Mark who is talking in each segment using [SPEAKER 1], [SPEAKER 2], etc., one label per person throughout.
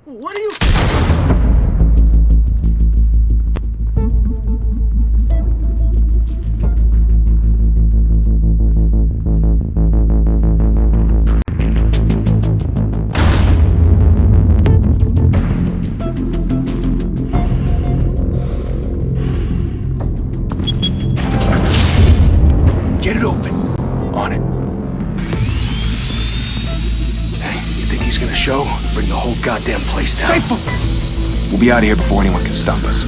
[SPEAKER 1] What are you...
[SPEAKER 2] Get it open. On it. Hey, you think he's gonna show? Bring the whole goddamn place down.
[SPEAKER 3] Stay focused! We'll be out of here before anyone can stop us.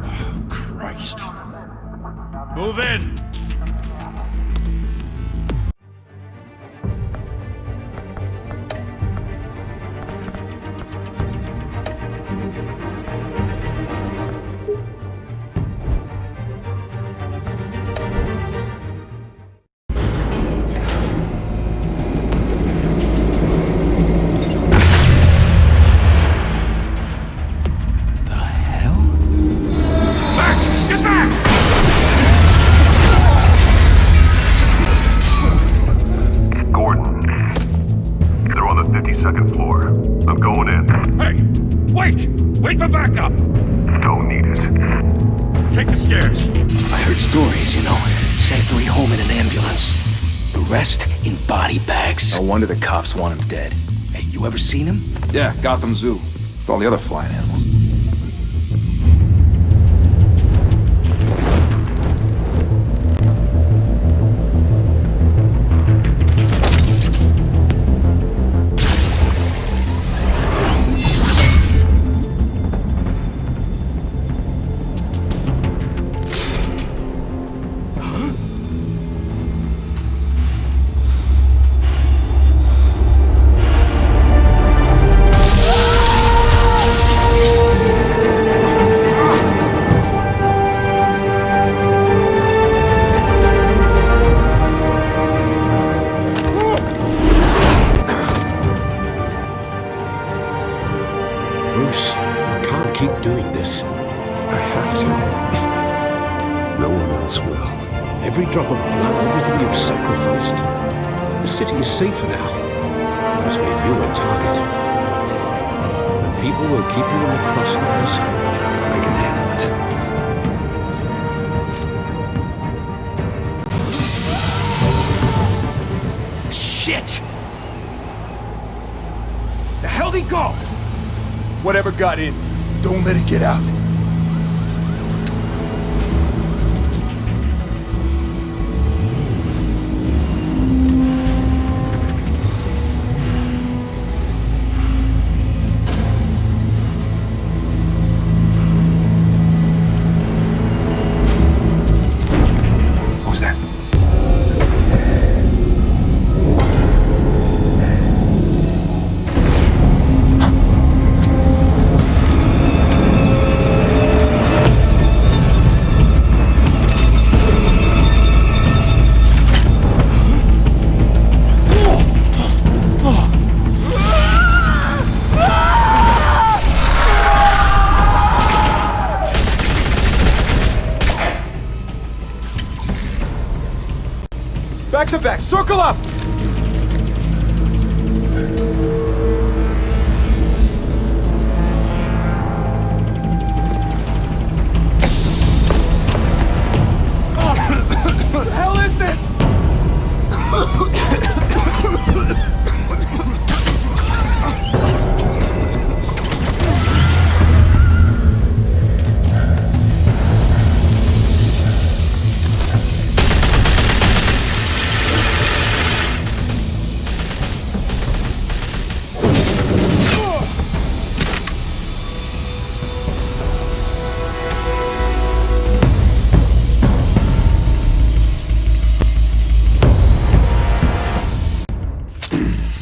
[SPEAKER 1] Oh, Christ.
[SPEAKER 4] Move in! Wait for backup!
[SPEAKER 5] Don't need it.
[SPEAKER 4] Take the stairs.
[SPEAKER 2] I heard stories, you know. Sent 3 home in an ambulance. The rest in body bags.
[SPEAKER 3] No wonder the cops want him dead.
[SPEAKER 2] Hey, you ever seen him?
[SPEAKER 3] Yeah, Gotham Zoo. With all the other flying animals.
[SPEAKER 6] Bruce, you can't keep doing this.
[SPEAKER 1] I have to. No one else will.
[SPEAKER 6] Every drop of blood, everything you've sacrificed. The city is safer now. It's made you a target. And people will keep you in the crosshairs.
[SPEAKER 1] I can handle it.
[SPEAKER 2] Shit! The hell'd he go?
[SPEAKER 3] Whatever got in, don't let it get out. Who's that? Back to back, circle up! What the hell is this?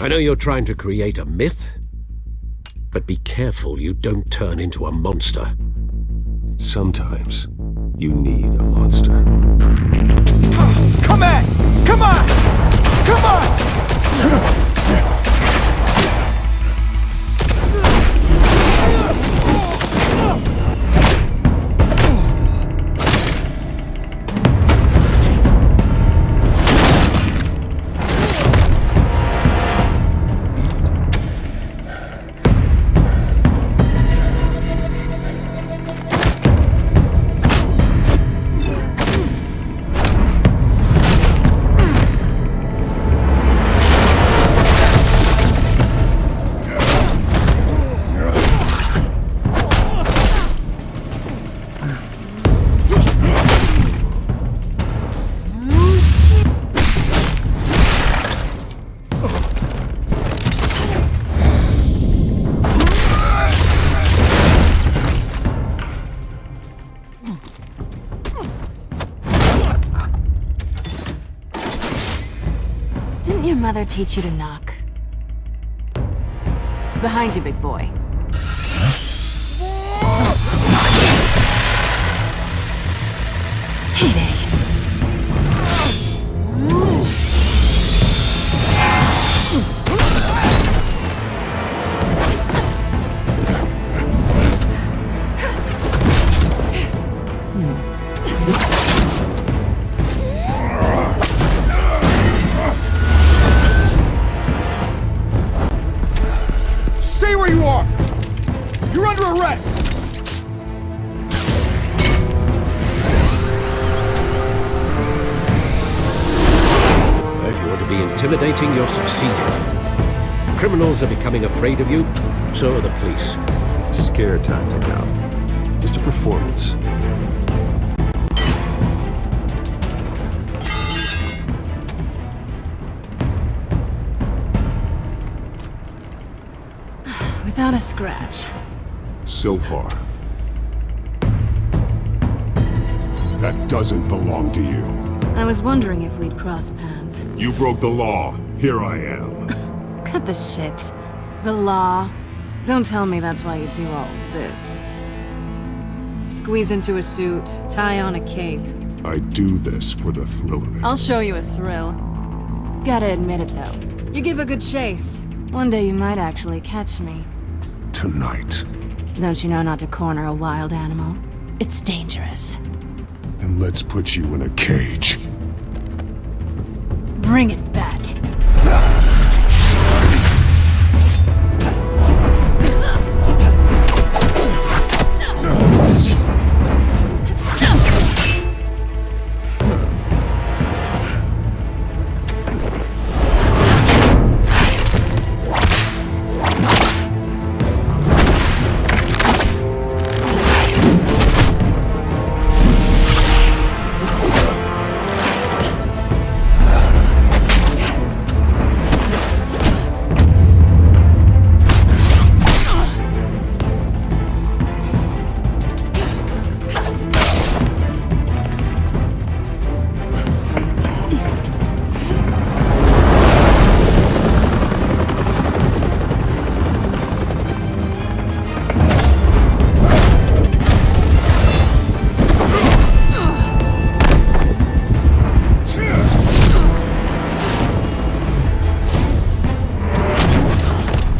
[SPEAKER 6] I know you're trying to create a myth, but be careful you don't turn into a monster.
[SPEAKER 1] Sometimes you need a monster.
[SPEAKER 3] Come on! Come on! Come on!
[SPEAKER 7] father teach you to knock? Behind you, big boy. Heyday.
[SPEAKER 3] Stay where you are! You're under arrest!
[SPEAKER 6] If you want to be intimidating, you're succeeding. Criminals are becoming afraid of you, so are the police.
[SPEAKER 1] It's a scare tactic now. Just a performance.
[SPEAKER 7] Without a scratch.
[SPEAKER 5] So far. That doesn't belong to you.
[SPEAKER 7] I was wondering if we'd cross paths.
[SPEAKER 5] You broke the law. Here I am.
[SPEAKER 7] Cut the shit. The law. Don't tell me that's why you do all this. Squeeze into a suit, tie on a cape.
[SPEAKER 5] I do this for the thrill of it.
[SPEAKER 7] I'll show you a thrill. Gotta admit it though. You give a good chase. One day you might actually catch me.
[SPEAKER 5] Tonight.
[SPEAKER 7] Don't you know not to corner a wild animal? It's dangerous.
[SPEAKER 5] Then let's put you in a cage.
[SPEAKER 7] Bring it, Bat.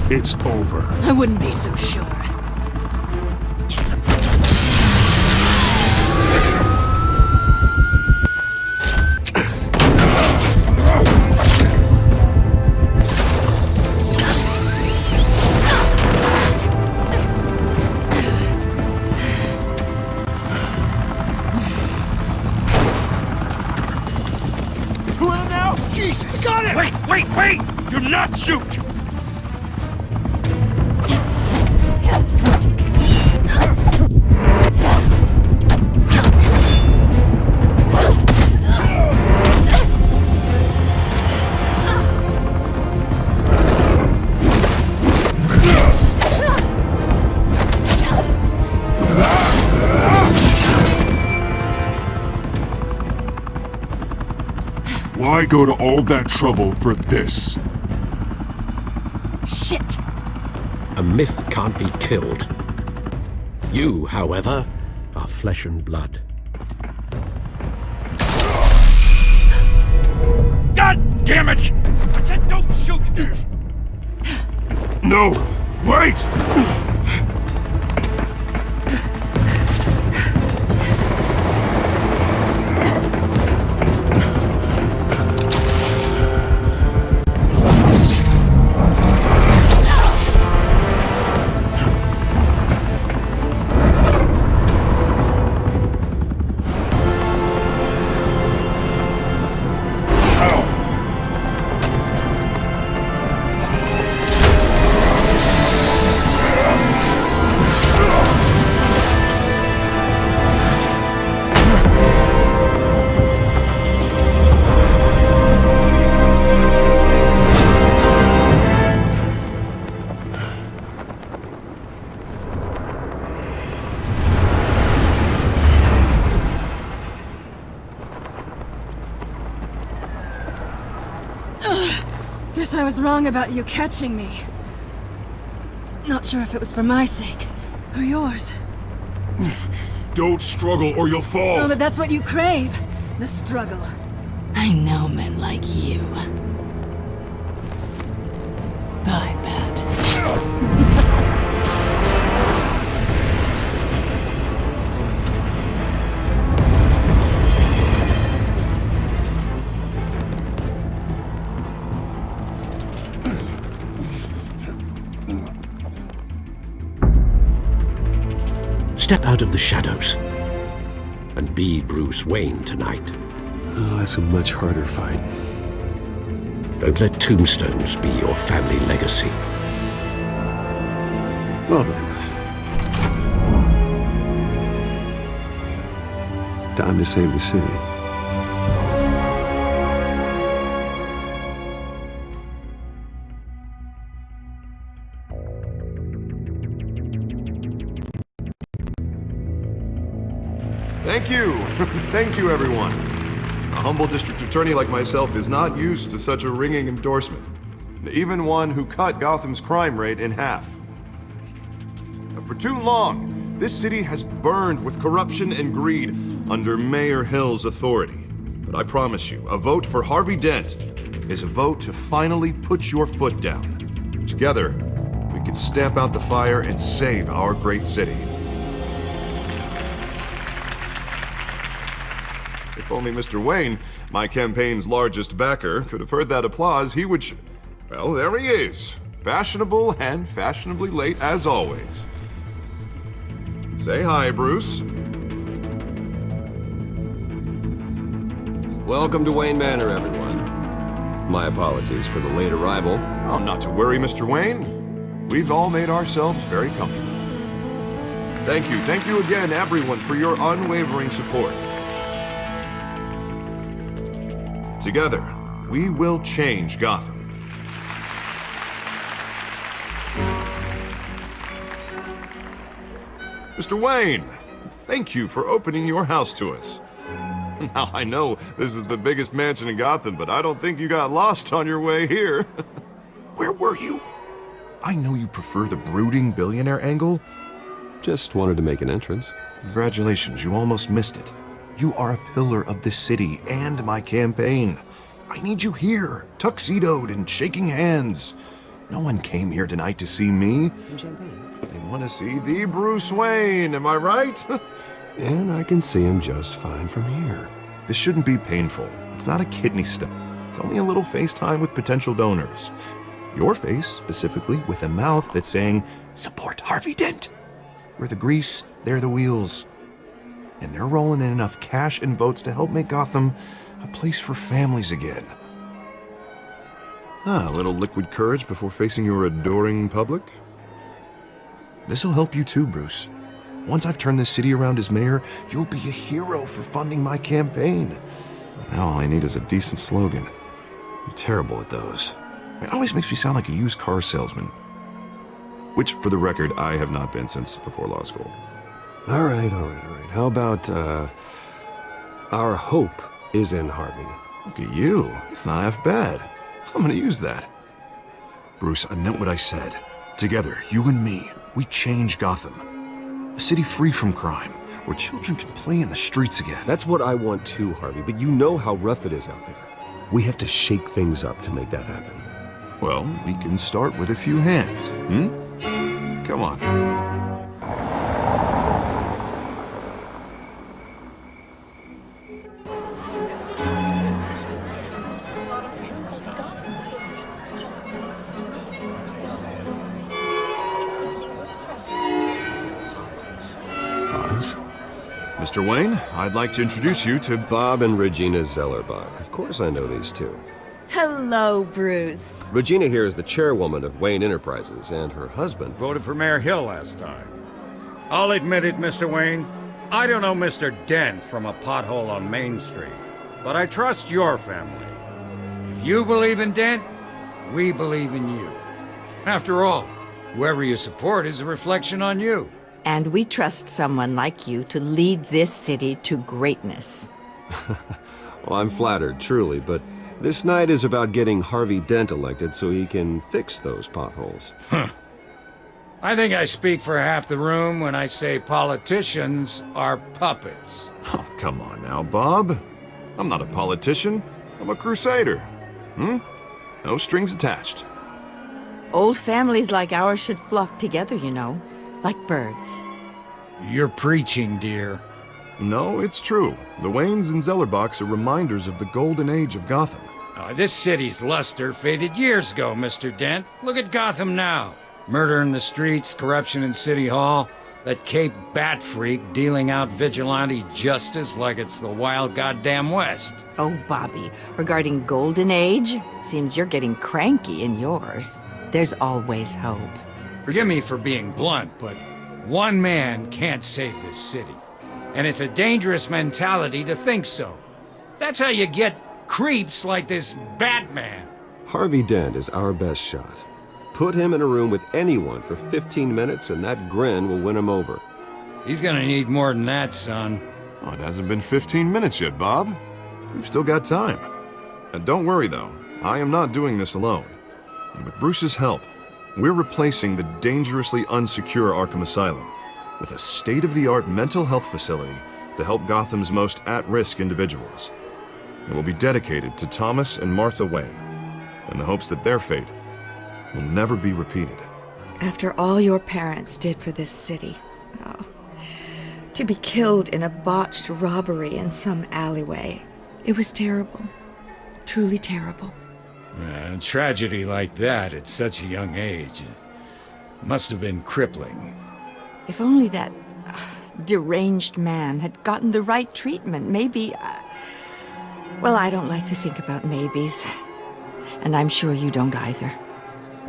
[SPEAKER 5] It's over.
[SPEAKER 7] I wouldn't be so sure.
[SPEAKER 3] Two of them now? Jesus! Got it!
[SPEAKER 4] Wait! Do not shoot!
[SPEAKER 5] Why go to all that trouble for this?
[SPEAKER 7] Shit!
[SPEAKER 6] A myth can't be killed. You, however, are flesh and blood.
[SPEAKER 4] God damn it! I said don't shoot!
[SPEAKER 5] No! Wait!
[SPEAKER 7] guess I was wrong about you catching me. Not sure if it was for my sake, or yours.
[SPEAKER 5] Don't struggle or you'll fall.
[SPEAKER 7] Oh, but that's what you crave. The struggle. I know men like you. I bet.
[SPEAKER 6] Step out of the shadows and be Bruce Wayne tonight.
[SPEAKER 1] Oh, that's a much harder fight.
[SPEAKER 6] Don't let tombstones be your family legacy.
[SPEAKER 1] Well then. Time to save the city.
[SPEAKER 3] Thank you. Thank you, everyone. A humble district attorney like myself is not used to such a ringing endorsement. Even one who cut Gotham's crime rate in half. For too long, this city has burned with corruption and greed under Mayor Hill's authority. But I promise you, a vote for Harvey Dent is a vote to finally put your foot down. Together, we can stamp out the fire and save our great city. If only Mr. Wayne, my campaign's largest backer, could have heard that applause, he would well, there he is. Fashionable and fashionably late as always. Say hi, Bruce.
[SPEAKER 1] Welcome to Wayne Manor, everyone. My apologies for the late arrival.
[SPEAKER 3] Oh, not to worry, Mr. Wayne. We've all made ourselves very comfortable. Thank you again, everyone, for your unwavering support. Together, we will change Gotham. Mr. Wayne, thank you for opening your house to us. Now, I know this is the biggest mansion in Gotham, but I don't think you got lost on your way here. Where were you? I know you prefer the brooding billionaire angle.
[SPEAKER 1] Just wanted to make an entrance.
[SPEAKER 3] Congratulations, you almost missed it. You are a pillar of this city and my campaign. I need you here, tuxedoed and shaking hands. No one came here tonight to see me.
[SPEAKER 2] Some champagne.
[SPEAKER 3] They want to see the Bruce Wayne, am I right?
[SPEAKER 1] And I can see him just fine from here.
[SPEAKER 3] This shouldn't be painful. It's not a kidney stone. It's only a little FaceTime with potential donors. Your face, specifically, with a mouth that's saying, support Harvey Dent. We're the grease, they're the wheels. And they're rolling in enough cash and votes to help make Gotham a place for families again. A little liquid courage before facing your adoring public. This'll help you too, Bruce. Once I've turned this city around as mayor, you'll be a hero for funding my campaign. Now all I need is a decent slogan. I'm terrible at those. It always makes me sound like a used car salesman. Which, for the record, I have not been since before law school.
[SPEAKER 1] All right. How about, our hope is in Harvey?
[SPEAKER 3] Look at you. It's not half bad. I'm gonna use that. Bruce, I meant what I said. Together, you and me, we change Gotham. A city free from crime, where children can play in the streets again.
[SPEAKER 1] That's what I want too, Harvey, but you know how rough it is out there. We have to shake things up to make that happen.
[SPEAKER 3] Well, we can start with a few hands, Come on. Mr. Wayne, I'd like to introduce you to
[SPEAKER 1] Bob and Regina Zellerbach. Of course I know these two.
[SPEAKER 8] Hello, Bruce.
[SPEAKER 1] Regina here is the chairwoman of Wayne Enterprises, and her husband...
[SPEAKER 4] Voted for Mayor Hill last time. I'll admit it, Mr. Wayne. I don't know Mr. Dent from a pothole on Main Street, but I trust your family. If you believe in Dent, we believe in you. After all, whoever you support is a reflection on you.
[SPEAKER 8] And we trust someone like you to lead this city to greatness.
[SPEAKER 1] Well, I'm flattered, truly, but This night is about getting Harvey Dent elected so he can fix those potholes.
[SPEAKER 4] I think I speak for half the room when I say politicians are puppets.
[SPEAKER 3] Oh, come on now, Bob. I'm not a politician. I'm a crusader. No strings attached.
[SPEAKER 8] Old families like ours should flock together, you know, like birds.
[SPEAKER 4] You're preaching, dear.
[SPEAKER 3] No, it's true. The Waynes and Zellerbachs are reminders of the golden age of Gotham.
[SPEAKER 4] This city's luster faded years ago, Mr. Dent. Look at Gotham now. Murder in the streets, corruption in City Hall, that Cape Bat freak dealing out vigilante justice like it's the wild goddamn West.
[SPEAKER 8] Oh, Bobby, regarding Golden Age, seems you're getting cranky in yours. There's always hope.
[SPEAKER 4] Forgive me for being blunt, but one man can't save this city. And it's a dangerous mentality to think so. That's how you get creeps like this Batman.
[SPEAKER 1] Harvey Dent is our best shot. Put him in a room with anyone for 15 minutes and that grin will win him over.
[SPEAKER 4] He's gonna need more than that, son.
[SPEAKER 3] Oh, it hasn't been 15 minutes yet, Bob. We've still got time. And don't worry, though. I am not doing this alone. And with Bruce's help, we're replacing the dangerously unsecure Arkham Asylum with a state-of-the-art mental health facility to help Gotham's most at-risk individuals. It will be dedicated to Thomas and Martha Wayne, in the hopes that their fate will never be repeated.
[SPEAKER 9] After all your parents did for this city. Oh, to be killed in a botched robbery in some alleyway. It was terrible. Truly terrible.
[SPEAKER 4] A tragedy like that at such a young age must have been crippling.
[SPEAKER 8] If only that deranged man had gotten the right treatment, maybe... well, I don't like to think about maybes. And I'm sure you don't either.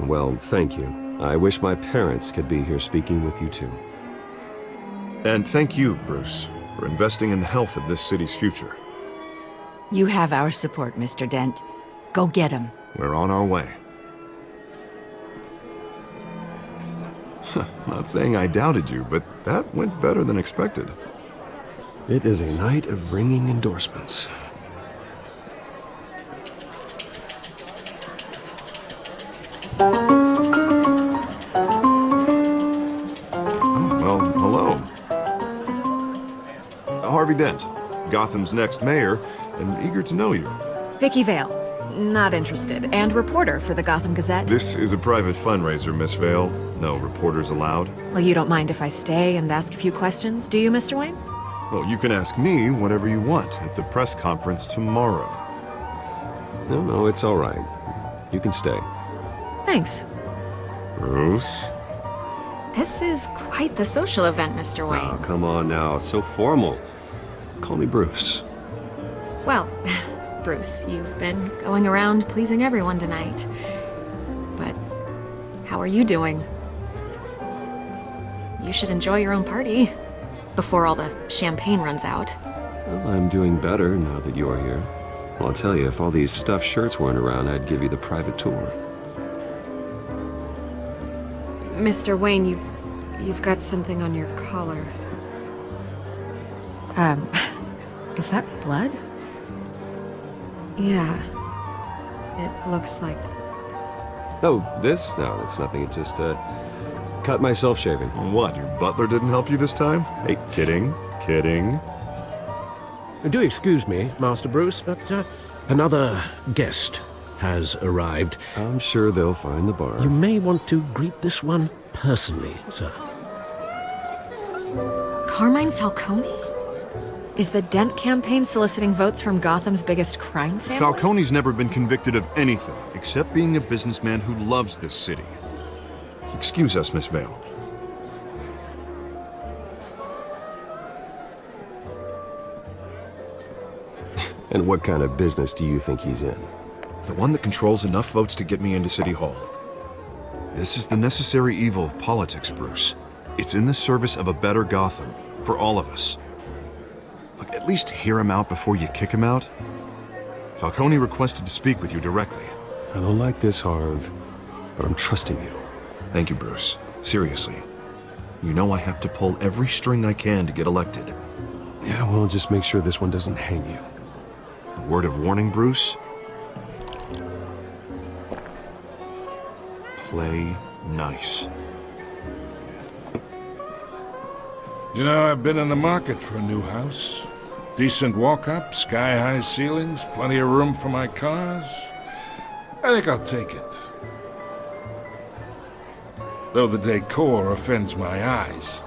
[SPEAKER 1] Well, thank you. I wish my parents could be here speaking with you too.
[SPEAKER 3] And thank you, Bruce, for investing in the health of this city's future.
[SPEAKER 8] You have our support, Mr. Dent. Go get him.
[SPEAKER 3] We're on our way. Not saying I doubted you, but that went better than expected.
[SPEAKER 1] It is a night of ringing endorsements.
[SPEAKER 3] Well, hello. Harvey Dent, Gotham's next mayor, and eager to know you.
[SPEAKER 10] Vicky Vale. Not interested. And reporter for the Gotham Gazette.
[SPEAKER 3] This is a private fundraiser, Miss Vale. No reporters allowed.
[SPEAKER 10] Well, you don't mind if I stay and ask a few questions, do you, Mr. Wayne?
[SPEAKER 3] Well, you can ask me whatever you want at the press conference tomorrow.
[SPEAKER 1] No, it's all right. You can stay.
[SPEAKER 10] Thanks.
[SPEAKER 3] Bruce?
[SPEAKER 10] This is quite the social event, Mr. Wayne.
[SPEAKER 1] Oh, come on now. So formal. Call me Bruce.
[SPEAKER 10] Well, Bruce, you've been going around pleasing everyone tonight. But how are you doing? You should enjoy your own party before all the champagne runs out.
[SPEAKER 1] Well, I'm doing better now that you're here. Well, I'll tell you, if all these stuffed shirts weren't around, I'd give you the private tour.
[SPEAKER 10] Mr. Wayne, you've got something on your collar. Is that blood? Yeah. It looks like...
[SPEAKER 1] Oh, this? No, that's nothing. It just, cut myself shaving.
[SPEAKER 3] What, your butler didn't help you this time? Hey, kidding.
[SPEAKER 6] Do excuse me, Master Bruce, but another guest has arrived.
[SPEAKER 1] I'm sure they'll find the bar.
[SPEAKER 6] You may want to greet this one personally, sir.
[SPEAKER 10] Carmine Falcone? Is the Dent campaign soliciting votes from Gotham's biggest crime family?
[SPEAKER 3] Falcone's never been convicted of anything, except being a businessman who loves this city. Excuse us, Miss Vale.
[SPEAKER 1] And what kind of business do you think he's in?
[SPEAKER 3] The one that controls enough votes to get me into City Hall. This is the necessary evil of politics, Bruce. It's in the service of a better Gotham, for all of us. Look, at least hear him out before you kick him out. Falcone requested to speak with you directly.
[SPEAKER 1] I don't like this, Harv, but I'm trusting you.
[SPEAKER 3] Thank you, Bruce. Seriously. You know I have to pull every string I can to get elected.
[SPEAKER 1] Yeah, well, just make sure this one doesn't hang you.
[SPEAKER 3] A word of warning, Bruce? play nice.
[SPEAKER 11] You know, I've been in the market for a new house. Decent walk-up, sky-high ceilings, plenty of room for my cars. I think I'll take it. Though the decor offends my eyes.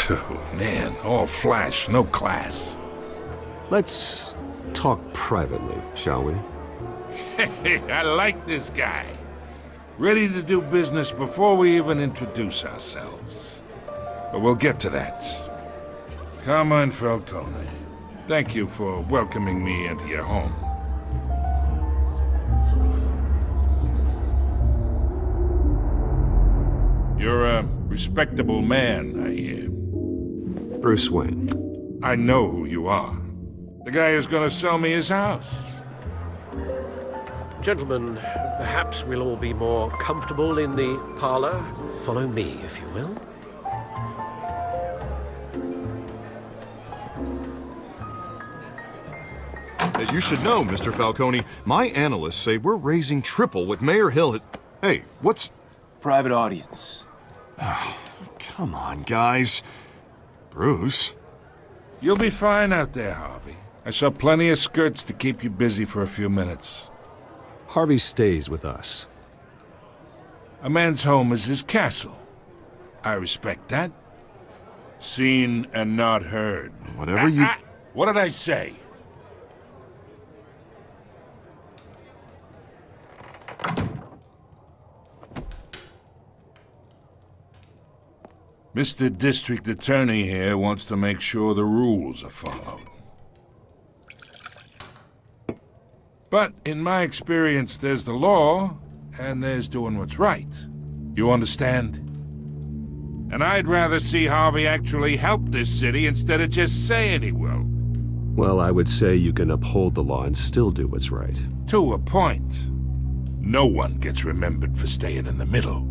[SPEAKER 11] Oh, man, all flash, no class.
[SPEAKER 1] Let's talk privately, shall we?
[SPEAKER 11] Hey, I like this guy. Ready to do business before we even introduce ourselves. But we'll get to that. Carmine Falcone, thank you for welcoming me into your home. You're a respectable man, I hear.
[SPEAKER 1] Bruce Wayne.
[SPEAKER 11] I know who you are. The guy who's gonna sell me his house.
[SPEAKER 6] Gentlemen, perhaps we'll all be more comfortable in the parlor. Follow me, if you will.
[SPEAKER 3] You should know, Mr. Falcone, my analysts say we're raising triple what Mayor Hill has... Hey, what's...
[SPEAKER 2] Private audience.
[SPEAKER 3] Come on, guys. Bruce?
[SPEAKER 11] You'll be fine out there, Harvey. I saw plenty of skirts to keep you busy for a few minutes.
[SPEAKER 1] Harvey stays with us.
[SPEAKER 11] A man's home is his castle. I respect that. Seen and not heard.
[SPEAKER 3] Whatever you...
[SPEAKER 11] What did I say? Mr. District Attorney here wants to make sure the rules are followed. But in my experience, there's the law, and there's doing what's right. You understand? And I'd rather see Harvey actually help this city instead of just saying he will.
[SPEAKER 1] Well, I would say you can uphold the law and still do what's right.
[SPEAKER 11] To a point. No one gets remembered for staying in the middle.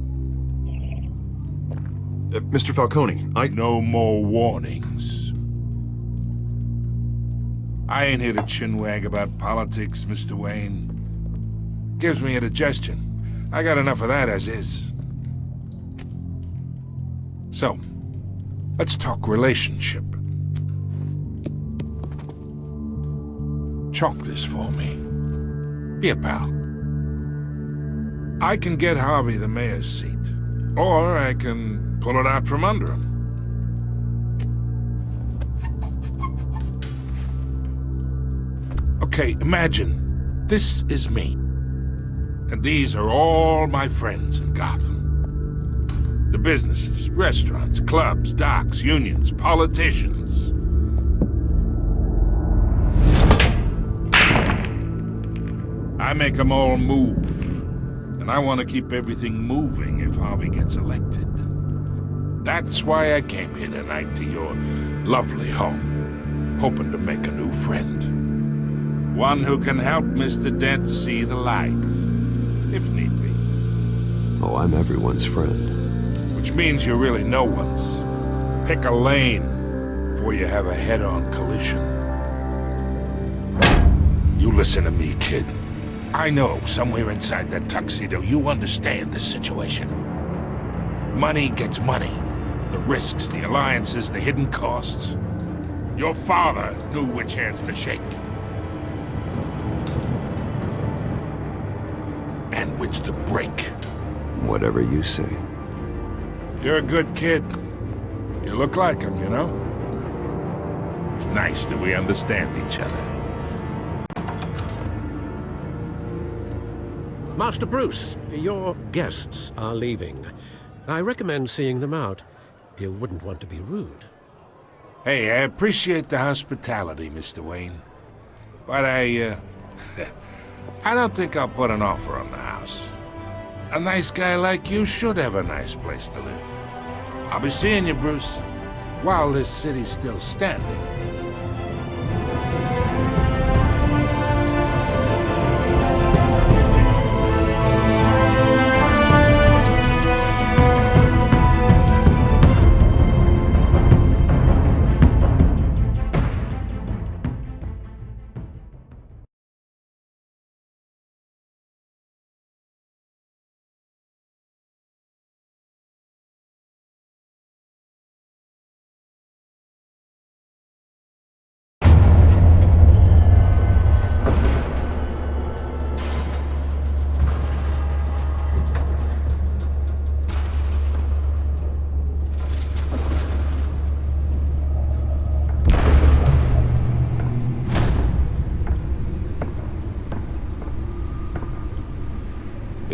[SPEAKER 3] Mr. Falcone,
[SPEAKER 11] No more warnings. I ain't here to chinwag about politics, Mr. Wayne. Gives me indigestion. I got enough of that as is. So, let's talk relationship. Chalk this for me. Be a pal. I can get Harvey the mayor's seat, or I can pull it out from under him. Okay, imagine this is me. And these are all my friends in Gotham. The businesses, restaurants, clubs, docks, unions, politicians. I make them all move. And I want to keep everything moving if Harvey gets elected. That's why I came here tonight to your lovely home, hoping to make a new friend. One who can help Mr. Dent see the light, if need be.
[SPEAKER 1] Oh, I'm everyone's friend.
[SPEAKER 11] Which means you're really no one's. Pick a lane before you have a head-on collision. You listen to me, kid. I know somewhere inside that tuxedo you understand the situation. Money gets money. The risks, the alliances, the hidden costs. Your father knew which hands to shake. And which to break.
[SPEAKER 1] Whatever you say.
[SPEAKER 11] You're a good kid. You look like him, you know? It's nice that we understand each other.
[SPEAKER 6] Master Bruce, your guests are leaving. I recommend seeing them out. You wouldn't want to be rude.
[SPEAKER 11] Hey, I appreciate the hospitality, Mr. Wayne. But I don't think I'll put an offer on the house. A nice guy like you should have a nice place to live. I'll be seeing you, Bruce, while this city's still standing.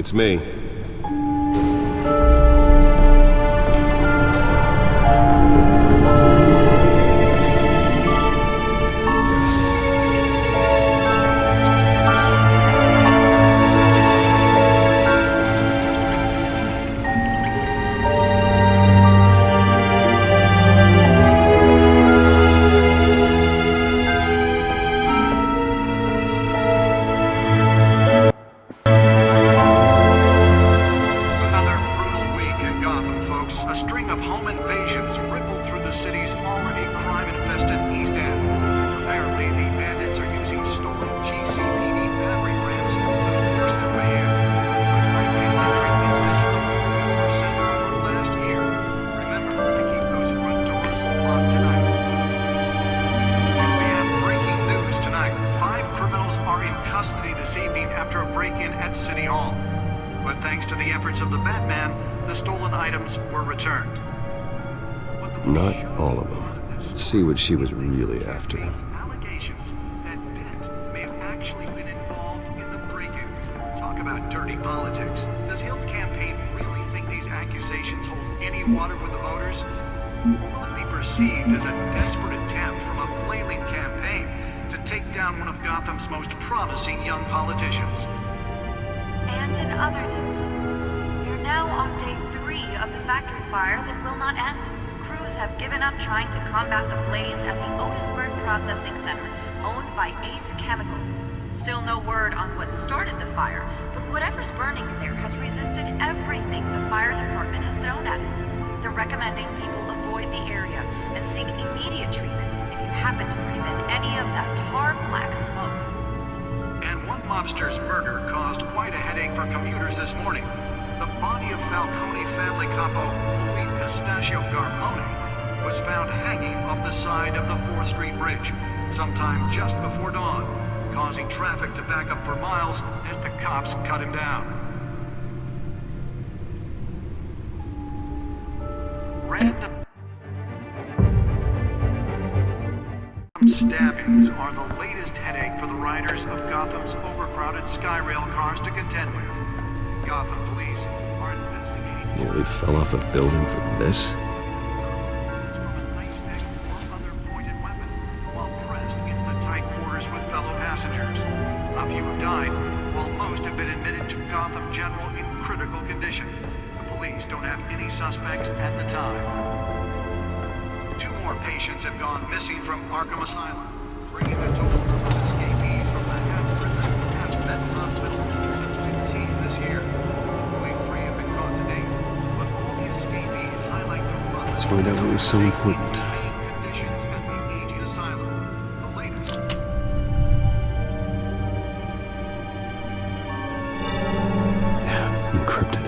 [SPEAKER 1] It's me.
[SPEAKER 12] Another brutal week in Gotham, folks. A string of home invasions rippled through the city's already crime-infested East End. Apparently, the bandits are using stolen GCPD battering rams to force their way in. Break-in entry incidents like 4% over last year. Remember to keep those front doors locked tonight. And we have breaking news tonight. 5 criminals are in custody this evening after a break-in at City Hall. But thanks to the efforts of the Batman, the stolen items were returned.
[SPEAKER 1] Not all of them. Let's see what she was really after.
[SPEAKER 12] Allegations that Dent may have actually been involved in the break-in. Talk about dirty politics. Does Hill's campaign really think these accusations hold any water with the voters? Or will it be perceived as a desperate attempt from a flailing campaign to take down one of Gotham's most promising young politicians?
[SPEAKER 13] And in other news, we're now on day 3 of the factory fire that will not end. Crews have given up trying to combat the blaze at the Otisburg Processing Center, owned by Ace Chemical. Still no word on what started the fire, but whatever's burning in there has resisted everything the fire department has thrown at it. They're recommending people avoid the area and seek immediate treatment if you happen to breathe in any of that tar black smoke.
[SPEAKER 12] And one mobster's murder caused quite a headache for commuters this morning. The body of Falcone family capo Louis Pistachio Garmone was found hanging off the side of the 4th Street Bridge sometime just before dawn, causing traffic to back up for miles as the cops cut him down. Random stabbings are the latest headache for the riders of Gotham's overcrowded Skyrail cars to contend with. Gotham police are investigating...
[SPEAKER 1] Nearly fell off a building for this?
[SPEAKER 12] ...from a ice pick or other pointed weapon, while pressed into the tight quarters with fellow passengers. A few have died, while most have been admitted to Gotham General in critical condition. The police don't have any suspects at the time. 2 more patients have gone missing from Arkham Asylum, bringing the total of escapees from the half-prison, half-vet hospital to 15 this year. Only 3 have been caught to date, but all the escapees highlight the run.
[SPEAKER 1] Let's find out what was so important.
[SPEAKER 12] Main conditions at the aging asylum. The latest.
[SPEAKER 1] Encrypted.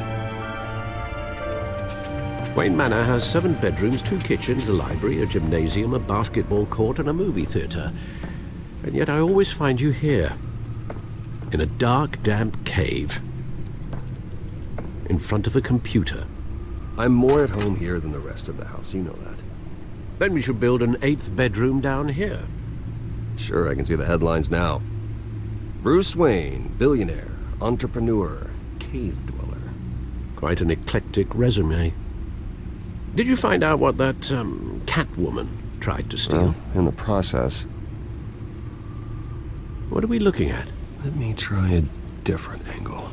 [SPEAKER 6] Wayne Manor has 7 bedrooms, 2 kitchens, a library, a gymnasium, a basketball court, and a movie theater. And yet I always find you here, in a dark, damp cave, in front of a computer.
[SPEAKER 1] I'm more at home here than the rest of the house, you know that.
[SPEAKER 6] Then we should build an 8th bedroom down here.
[SPEAKER 1] Sure, I can see the headlines now. Bruce Wayne, billionaire, entrepreneur, cave dweller.
[SPEAKER 6] Quite an eclectic resume. Did you find out what that, Catwoman tried to steal?
[SPEAKER 1] Well, in the process.
[SPEAKER 6] What are we looking at?
[SPEAKER 1] Let me try a different angle.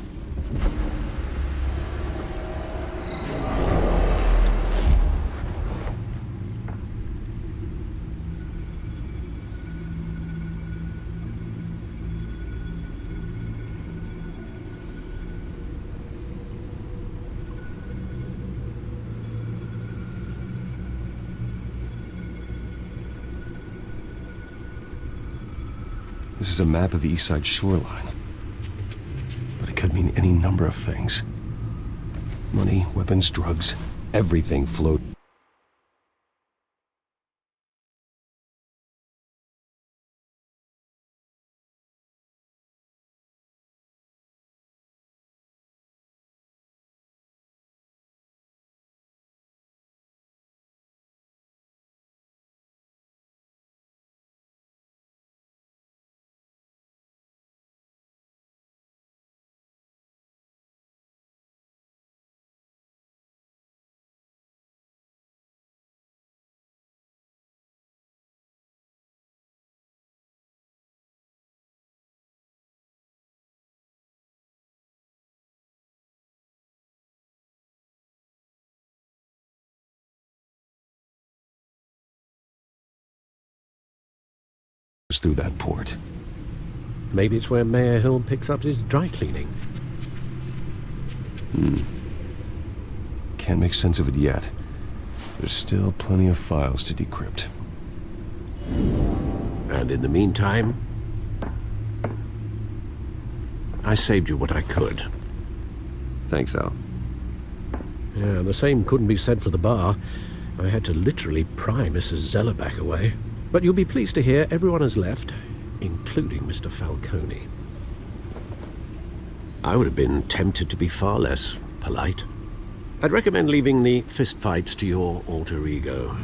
[SPEAKER 1] This is a map of the East Side shoreline. But it could mean any number of things. Money, weapons, drugs, everything flowed was through that port.
[SPEAKER 6] Maybe it's where Mayor Hill picks up his dry cleaning.
[SPEAKER 1] Can't make sense of it yet. There's still plenty of files to decrypt.
[SPEAKER 6] And in the meantime, I saved you what I could.
[SPEAKER 1] Thanks, Al.
[SPEAKER 6] Yeah, the same couldn't be said for the bar. I had to literally pry Mrs. Zeller back away. But you'll be pleased to hear everyone has left, including Mr. Falcone. I would have been tempted to be far less polite. I'd recommend leaving the fistfights to your alter ego.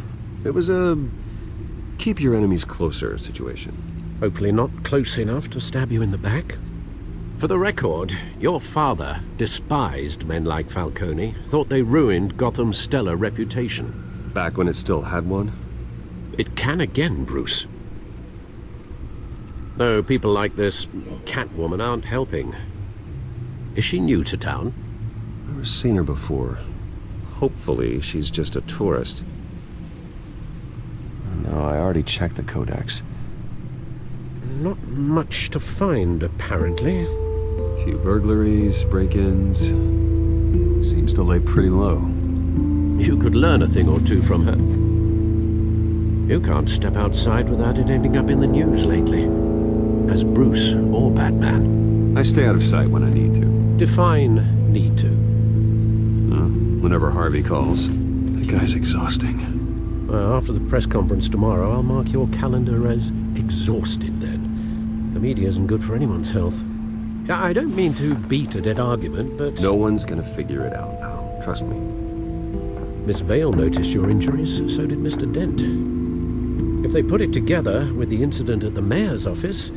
[SPEAKER 1] It was a keep your enemies closer situation.
[SPEAKER 6] Hopefully not close enough to stab you in the back. For the record, your father despised men like Falcone, thought they ruined Gotham's stellar reputation.
[SPEAKER 1] Back when it still had one?
[SPEAKER 6] It can again, Bruce. Though people like this Catwoman aren't helping. Is she new to town?
[SPEAKER 1] Never seen her before. Hopefully she's just a tourist. No, I already checked the codex.
[SPEAKER 6] Not much to find, apparently.
[SPEAKER 1] Few burglaries, break-ins. Seems to lay pretty low.
[SPEAKER 6] You could learn a thing or two from her. You can't step outside without it ending up in the news lately. As Bruce or Batman.
[SPEAKER 1] I stay out of sight when I need to.
[SPEAKER 6] Define need to.
[SPEAKER 1] Whenever Harvey calls. That guy's exhausting.
[SPEAKER 6] Well, after the press conference tomorrow, I'll mark your calendar as exhausted then. The media isn't good for anyone's health. I don't mean to beat a dead argument, but...
[SPEAKER 1] No one's gonna figure it out now. Trust me.
[SPEAKER 6] Miss Vale noticed your injuries, so did Mr. Dent. If they put it together with the incident at the mayor's office,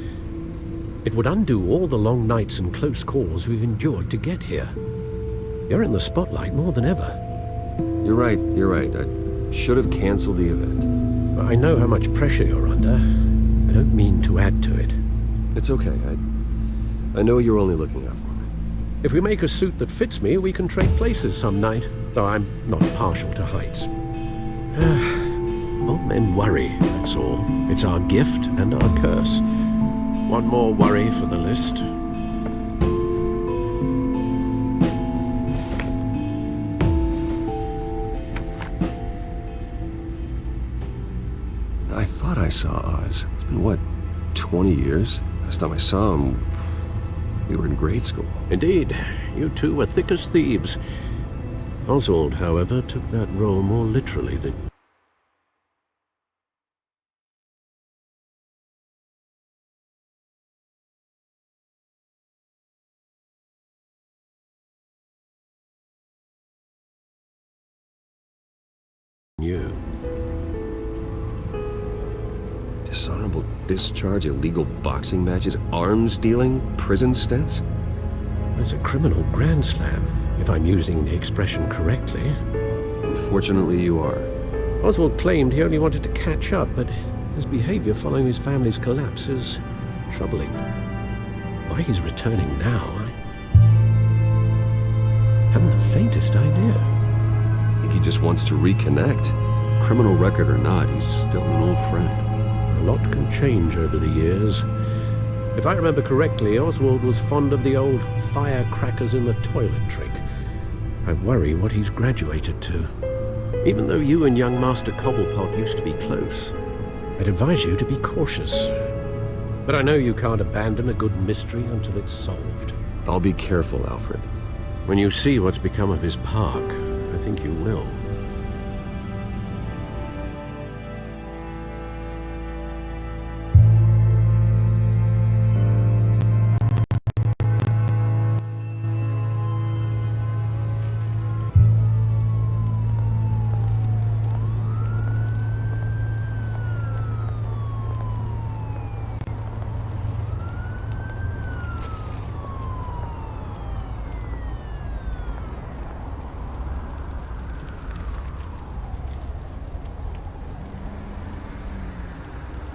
[SPEAKER 6] it would undo all the long nights and close calls we've endured to get here. You're in the spotlight more than ever.
[SPEAKER 1] You're right. I should have canceled the event.
[SPEAKER 6] I know how much pressure you're under. I don't mean to add to it.
[SPEAKER 1] It's okay. I know you're only looking out for me.
[SPEAKER 6] If we make a suit that fits me, we can trade places some night, though I'm not partial to heights. Old men worry, that's all. It's our gift and our curse. One more worry for the list.
[SPEAKER 1] I thought I saw Oz. It's been, what, 20 years? Last time I saw him, we were in grade school.
[SPEAKER 6] Indeed. You two were thick as thieves. Oswald, however, took that role more literally than... you.
[SPEAKER 1] Dishonorable discharge, illegal boxing matches, arms dealing, prison stints?
[SPEAKER 6] That's a criminal grand slam, if I'm using the expression correctly.
[SPEAKER 1] Unfortunately, you are.
[SPEAKER 6] Oswald claimed he only wanted to catch up, but his behavior following his family's collapse is troubling. Why he's returning now, I haven't the faintest idea.
[SPEAKER 1] I think he just wants to reconnect. Criminal record or not, he's still an old friend.
[SPEAKER 6] A lot can change over the years. If I remember correctly, Oswald was fond of the old firecrackers in the toilet trick. I worry what he's graduated to. Even though you and young Master Cobblepot used to be close, I'd advise you to be cautious. But I know you can't abandon a good mystery until it's solved.
[SPEAKER 1] I'll be careful, Alfred.
[SPEAKER 6] When you see what's become of his park, I think you will.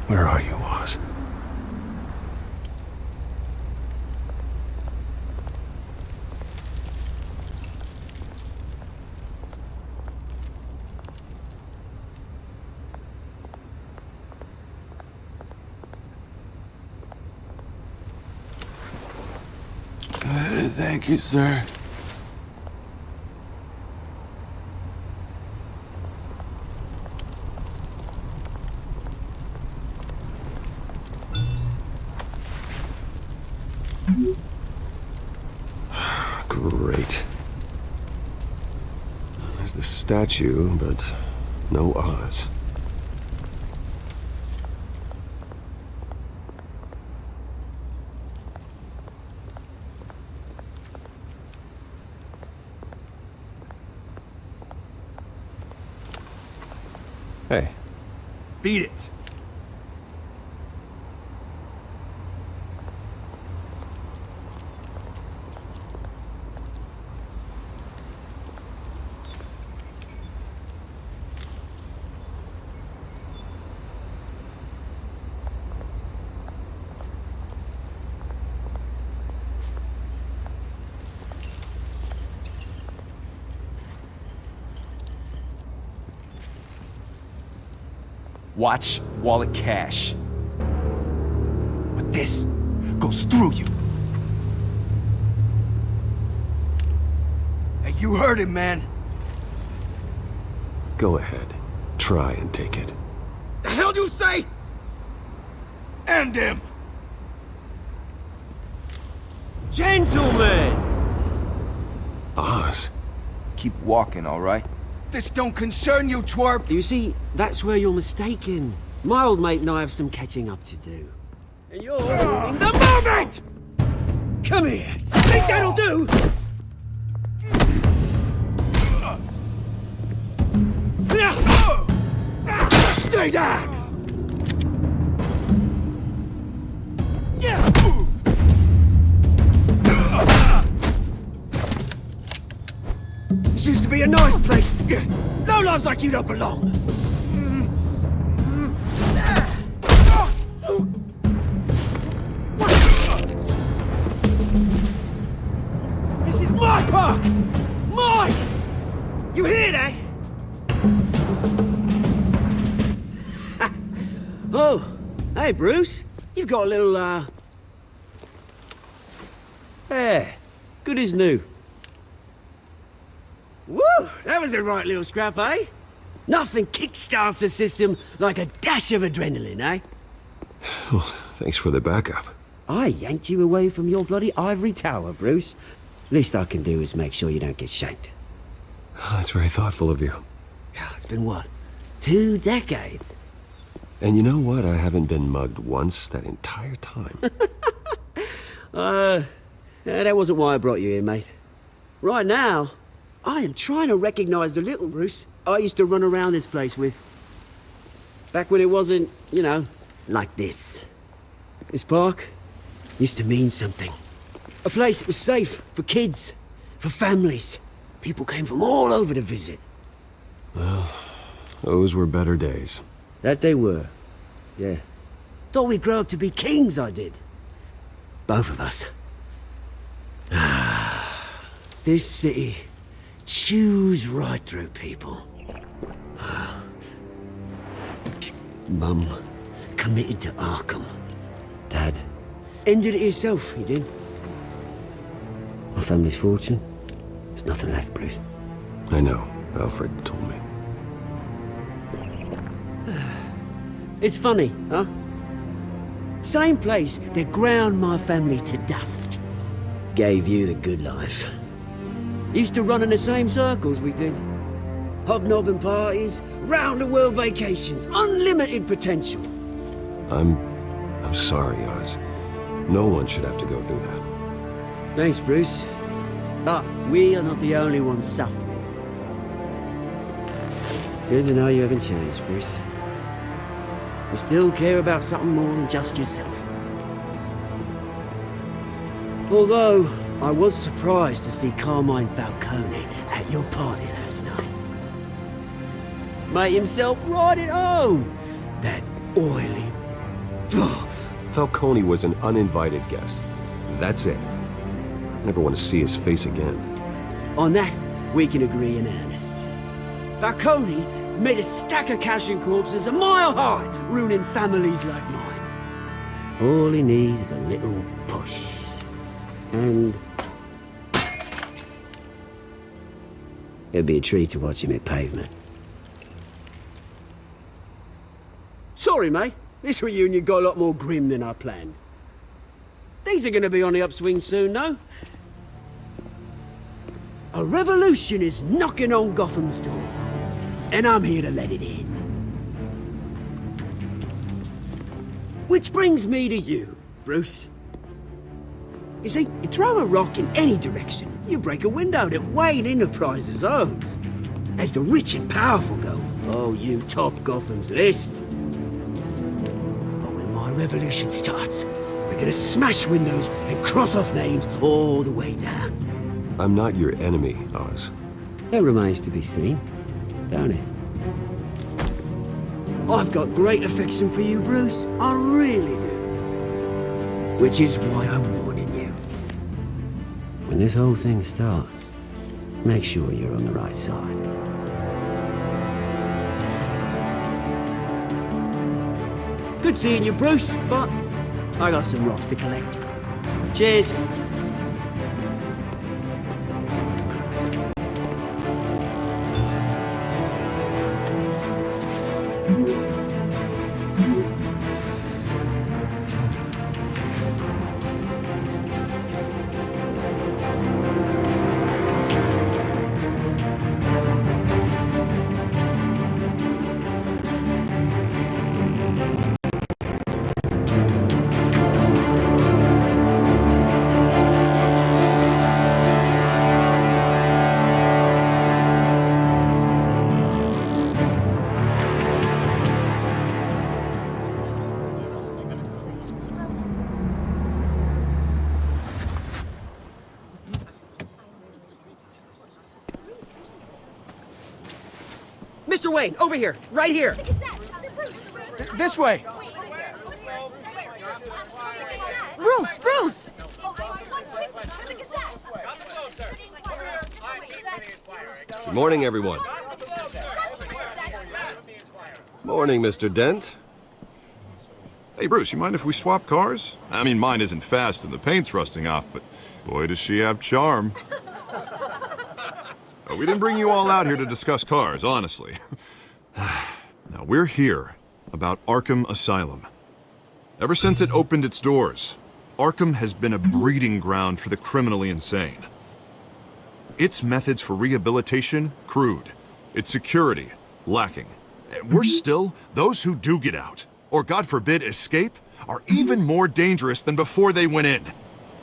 [SPEAKER 1] Where are you, Oz?
[SPEAKER 14] Thank you, sir.
[SPEAKER 1] Great. There's the statue, but no Oz. Hey.
[SPEAKER 14] Beat it. Watch wallet cash. But this goes through you. Hey, you heard him, man.
[SPEAKER 1] Go ahead. Try and take it.
[SPEAKER 14] The hell do you say? End him.
[SPEAKER 2] Gentlemen!
[SPEAKER 1] Oz?
[SPEAKER 14] Keep walking, all right? This don't concern you, twerp!
[SPEAKER 2] You see, that's where you're mistaken. My old mate and I have some catching up to do. And you're ruining the moment! Come here! Think that'll do? Stay down! This used to be a nice place. No lives like you don't belong. This is my park! Mine! You hear that? Oh, hey Bruce. You've got a little, hair. Good as new. Woo! That was a right little scrap, eh? Nothing kickstarts the system like a dash of adrenaline, eh?
[SPEAKER 1] Well, thanks for the backup.
[SPEAKER 2] I yanked you away from your bloody ivory tower, Bruce. Least I can do is make sure you don't get shanked.
[SPEAKER 1] Oh, that's very thoughtful of you.
[SPEAKER 2] Yeah, it's been what? 2 decades?
[SPEAKER 1] And you know what? I haven't been mugged once that entire time.
[SPEAKER 2] That wasn't why I brought you here, mate. Right now, I am trying to recognize the little Bruce I used to run around this place with. Back when it wasn't, you know, like this. This park used to mean something. A place that was safe for kids, for families. People came from all over to visit.
[SPEAKER 1] Well, those were better days.
[SPEAKER 2] That they were, yeah. Thought we'd grow up to be kings, I did. Both of us. This city chews right through people. Mum committed to Arkham. Dad ended it himself, he did. My family's fortune, there's nothing left, Bruce.
[SPEAKER 1] I know. Alfred told me.
[SPEAKER 2] It's funny, huh? Same place that ground my family to dust. Gave you the good life. Used to run in the same circles we did. Hobnobbing parties, round-the-world vacations, unlimited potential.
[SPEAKER 1] I'm sorry, Oz. No one should have to go through that.
[SPEAKER 2] Thanks, Bruce. But we are not the only ones suffering. Good to know you haven't changed, Bruce. You still care about something more than just yourself. Although, I was surprised to see Carmine Falcone at your party last night. Made himself right at home. That oily...
[SPEAKER 1] Falcone was an uninvited guest. That's it. Never want to see his face again.
[SPEAKER 2] On that, we can agree in earnest. Falcone made a stack of cash and corpses a mile high, ruining families like mine. All he needs is a little push. And It'd be a treat to watch him hit pavement. Sorry, mate. This reunion got a lot more grim than I planned. Things are gonna be on the upswing soon, though. A revolution is knocking on Gotham's door, and I'm here to let it in. Which brings me to you, Bruce. You see, you throw a rock in any direction, you break a window that Wayne Enterprises owns. As the rich and powerful go, oh, you top Gotham's list. But when my revolution starts, we're gonna smash windows and cross off names all the way down.
[SPEAKER 1] I'm not your enemy, Oz.
[SPEAKER 2] That remains to be seen, don't it? I've got great affection for you, Bruce. I really do. Which is why I'm warning you. When this whole thing starts, make sure you're on the right side. Good seeing you, Bruce, but I got some rocks to collect. Cheers. Mr. Wayne, over here, right here.
[SPEAKER 15] This way.
[SPEAKER 7] Bruce!
[SPEAKER 1] Good morning, everyone. Morning, Mr. Dent.
[SPEAKER 3] Hey, Bruce, you mind if we swap cars? I mean, mine isn't fast and the paint's rusting off, but boy, does she have charm. We didn't bring you all out here to discuss cars, honestly. Now, we're here about Arkham Asylum. Ever since it opened its doors, Arkham has been a breeding ground for the criminally insane. Its methods for rehabilitation, crude. Its security, lacking. Worse still, those who do get out, or God forbid escape, are even more dangerous than before they went in.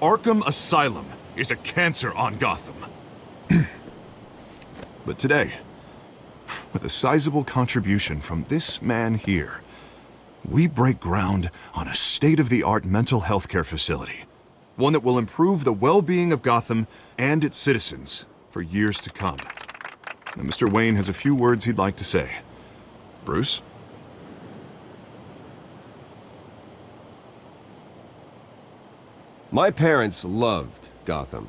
[SPEAKER 3] Arkham Asylum is a cancer on Gotham. But today, with a sizable contribution from this man here, we break ground on a state-of-the-art mental health care facility. One that will improve the well-being of Gotham and its citizens for years to come. Now, Mr. Wayne has a few words he'd like to say. Bruce?
[SPEAKER 1] My parents loved Gotham.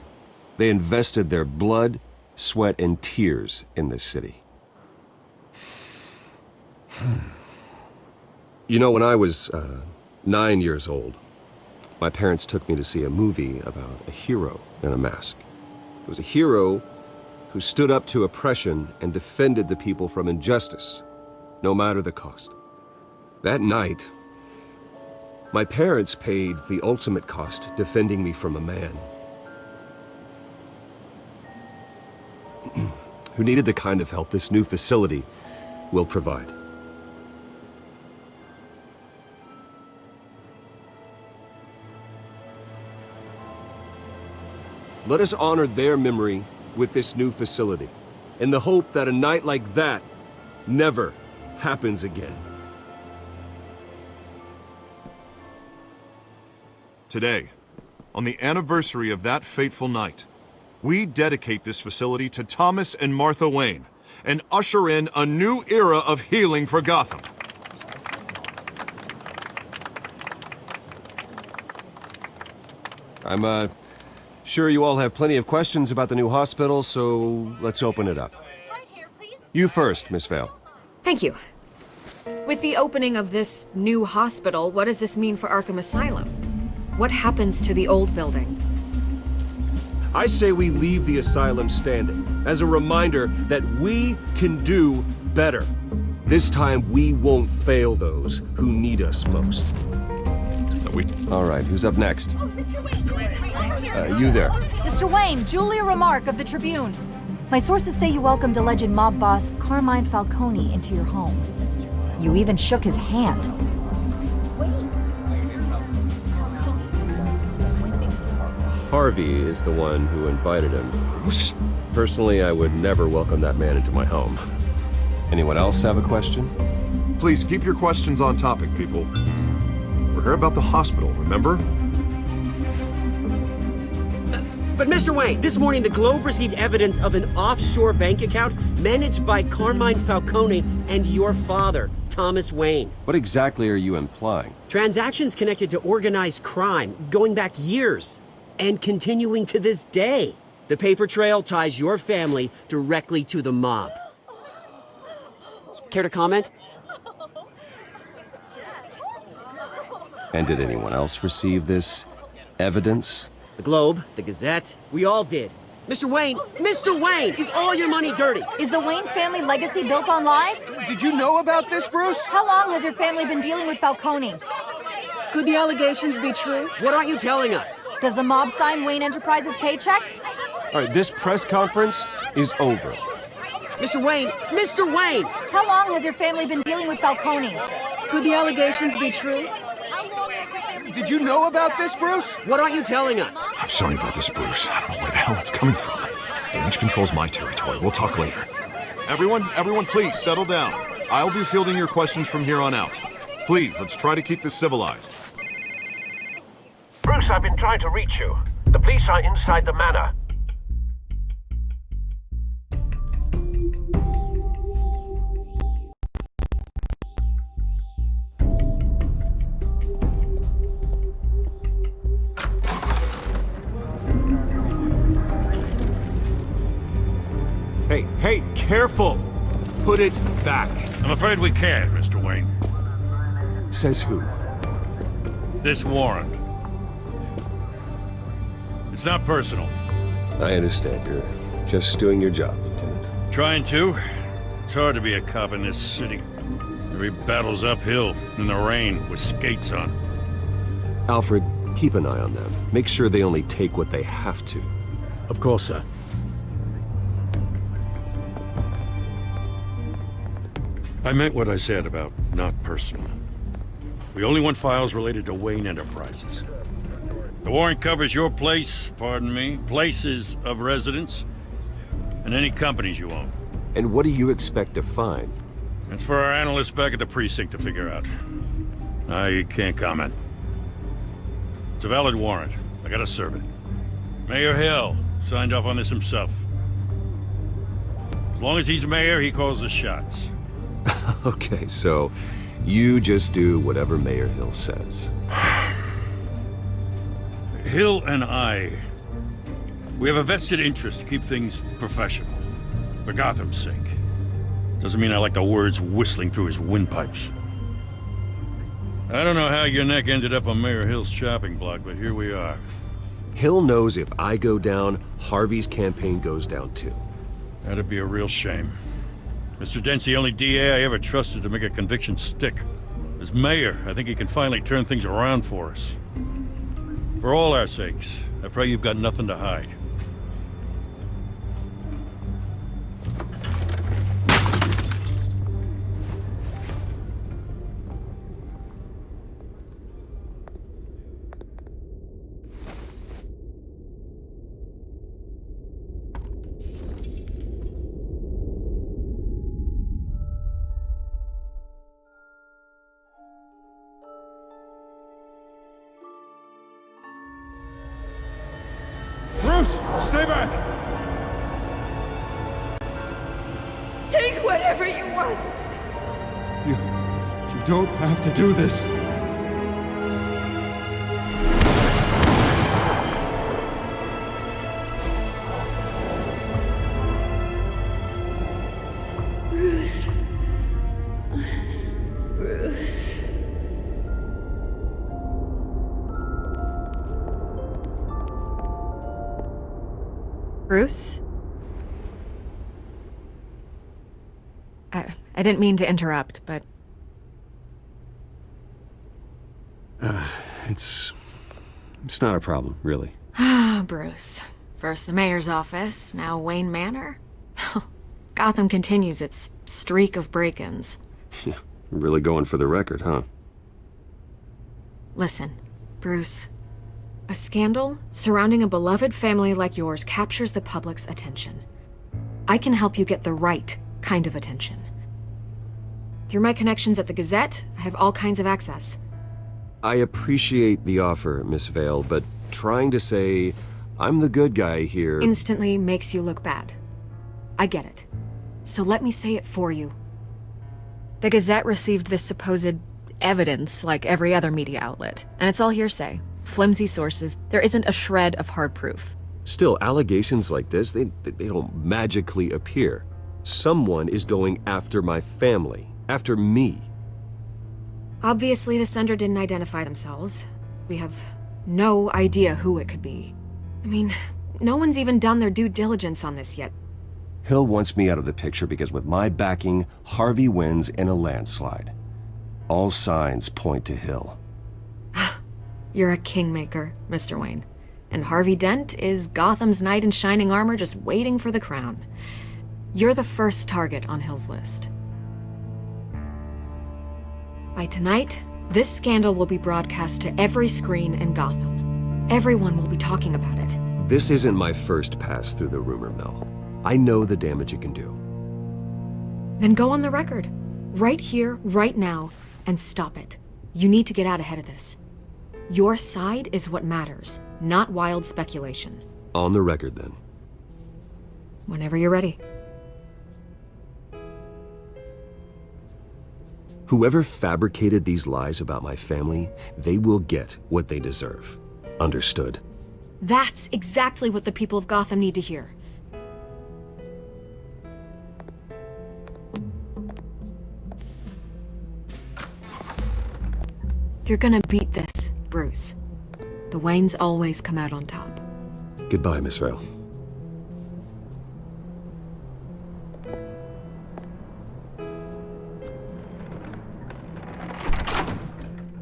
[SPEAKER 1] They invested their blood, sweat, and tears in this city. You know, when I was 9 years old, my parents took me to see a movie about a hero in a mask. It was a hero who stood up to oppression and defended the people from injustice, no matter the cost. That night, my parents paid the ultimate cost defending me from a man who needed the kind of help this new facility will provide. Let us honor their memory with this new facility, in the hope that a night like that never happens again.
[SPEAKER 3] Today, on the anniversary of that fateful night, we dedicate this facility to Thomas and Martha Wayne and usher in a new era of healing for Gotham.
[SPEAKER 1] I'm sure you all have plenty of questions about the new hospital, so let's open it up. You first, Miss Vale.
[SPEAKER 10] Thank you. With the opening of this new hospital, what does this mean for Arkham Asylum? What happens to the old building?
[SPEAKER 1] I say we leave the asylum standing. as a reminder that we can do better. This time, we won't fail those who need us most. All right, who's up next? You there.
[SPEAKER 16] Mr. Wayne, Julia Remark of the Tribune. My sources say you welcomed alleged mob boss Carmine Falcone into your home. You even shook his hand.
[SPEAKER 1] Harvey is the one who invited him. Personally, I would never welcome that man into my home. Anyone else have a question?
[SPEAKER 3] Please keep your questions on topic, people. We're here about the hospital, remember?
[SPEAKER 2] But Mr. Wayne, this morning the Globe received evidence of an offshore bank account managed by Carmine Falcone and your father, Thomas Wayne.
[SPEAKER 1] What exactly are you implying?
[SPEAKER 2] Transactions connected to organized crime, going back years, and continuing to this day. The paper trail ties your family directly to the mob. Care to comment?
[SPEAKER 1] And did anyone else receive this evidence?
[SPEAKER 2] The Globe, the Gazette, we all did. Mr. Wayne, is all your money dirty?
[SPEAKER 16] Is the Wayne family legacy built on lies?
[SPEAKER 15] Did you know about this, Bruce?
[SPEAKER 16] How long has your family been dealing with Falcone?
[SPEAKER 17] Could the allegations be true?
[SPEAKER 2] What aren't you telling us?
[SPEAKER 16] Does the mob sign Wayne Enterprises paychecks?
[SPEAKER 1] All right, this press conference is over.
[SPEAKER 2] Mr. Wayne!
[SPEAKER 16] How long has your family been dealing with Falcone?
[SPEAKER 17] Could the allegations be true?
[SPEAKER 15] Did you know about this, Bruce?
[SPEAKER 2] What aren't you telling us?
[SPEAKER 3] I'm sorry about this, Bruce. I don't know where the hell it's coming from. Damage control's my territory. We'll talk later. Everyone, please settle down. I'll be fielding your questions from here on out. Please, let's try to keep this civilized.
[SPEAKER 6] Bruce, I've been trying to reach you. The police are inside the manor.
[SPEAKER 1] Hey, careful! Put it back.
[SPEAKER 4] I'm afraid we can't, Mr. Wayne.
[SPEAKER 1] Says who?
[SPEAKER 4] This warrant. It's not personal.
[SPEAKER 1] I understand. You're just doing your job, Lieutenant.
[SPEAKER 4] Trying to. It's hard to be a cop in this city. Every battle's uphill, in the rain, with skates on.
[SPEAKER 1] Alfred, keep an eye on them. Make sure they only take what they have to.
[SPEAKER 6] Of course, sir.
[SPEAKER 4] I meant what I said about not personal. We only want files related to Wayne Enterprises. The warrant covers your place, pardon me, places of residence, and any companies you own.
[SPEAKER 1] And what do you expect to find?
[SPEAKER 4] It's for our analysts back at the precinct to figure out. I can't comment. It's a valid warrant. I gotta serve it. Mayor Hill signed off on this himself. As long as he's mayor, he calls the shots.
[SPEAKER 1] Okay, so you just do whatever Mayor Hill says.
[SPEAKER 4] Hill and I, we have a vested interest to keep things professional. For Gotham's sake. Doesn't mean I like the words whistling through his windpipes. I don't know how your neck ended up on Mayor Hill's chopping block, but here we are.
[SPEAKER 1] Hill knows if I go down, Harvey's campaign goes down too.
[SPEAKER 4] That'd be a real shame. Mr. Dent's the only DA I ever trusted to make a conviction stick. As mayor, I think he can finally turn things around for us. For all our sakes, I pray you've got nothing to hide.
[SPEAKER 5] Bruce, stay back!
[SPEAKER 9] Take whatever you want.
[SPEAKER 5] You don't have to do this.
[SPEAKER 9] Bruce. Bruce.
[SPEAKER 10] Bruce? I didn't mean to interrupt, but...
[SPEAKER 1] It's not a problem, really.
[SPEAKER 10] Ah, Bruce. First the mayor's office, now Wayne Manor. Gotham continues its streak of break-ins.
[SPEAKER 1] Yeah, really going for the record, huh?
[SPEAKER 10] Listen, Bruce. A scandal surrounding a beloved family like yours captures the public's attention. I can help you get the right kind of attention. Through my connections at the Gazette, I have all kinds of access.
[SPEAKER 1] I appreciate the offer, Miss Vale, but trying to say I'm the good guy here...
[SPEAKER 10] Instantly makes you look bad. I get it. So let me say it for you. The Gazette received this supposed evidence like every other media outlet, and it's all hearsay. Flimsy sources. There isn't a shred of hard proof.
[SPEAKER 1] Still, allegations like this, they don't magically appear. Someone is going after my family, after me.
[SPEAKER 10] Obviously, the sender didn't identify themselves. We have no idea who it could be. I mean, no one's even done their due diligence on this yet.
[SPEAKER 1] Hill wants me out of the picture because with my backing, Harvey wins in a landslide. All signs point to Hill.
[SPEAKER 10] You're a kingmaker, Mr. Wayne. And Harvey Dent is Gotham's knight in shining armor just waiting for the crown. You're the first target on Hill's list. By tonight, this scandal will be broadcast to every screen in Gotham. Everyone will be talking about it.
[SPEAKER 1] This isn't my first pass through the rumor mill. I know the damage it can do.
[SPEAKER 10] Then go on the record. Right here, right now, and stop it. You need to get out ahead of this. Your side is what matters, not wild speculation.
[SPEAKER 1] On the record, then.
[SPEAKER 10] Whenever you're ready.
[SPEAKER 1] Whoever fabricated these lies about my family, they will get what they deserve. Understood?
[SPEAKER 10] That's exactly what the people of Gotham need to hear. You're gonna beat this, Bruce. The Waynes always come out on top.
[SPEAKER 1] Goodbye, Miss Vale.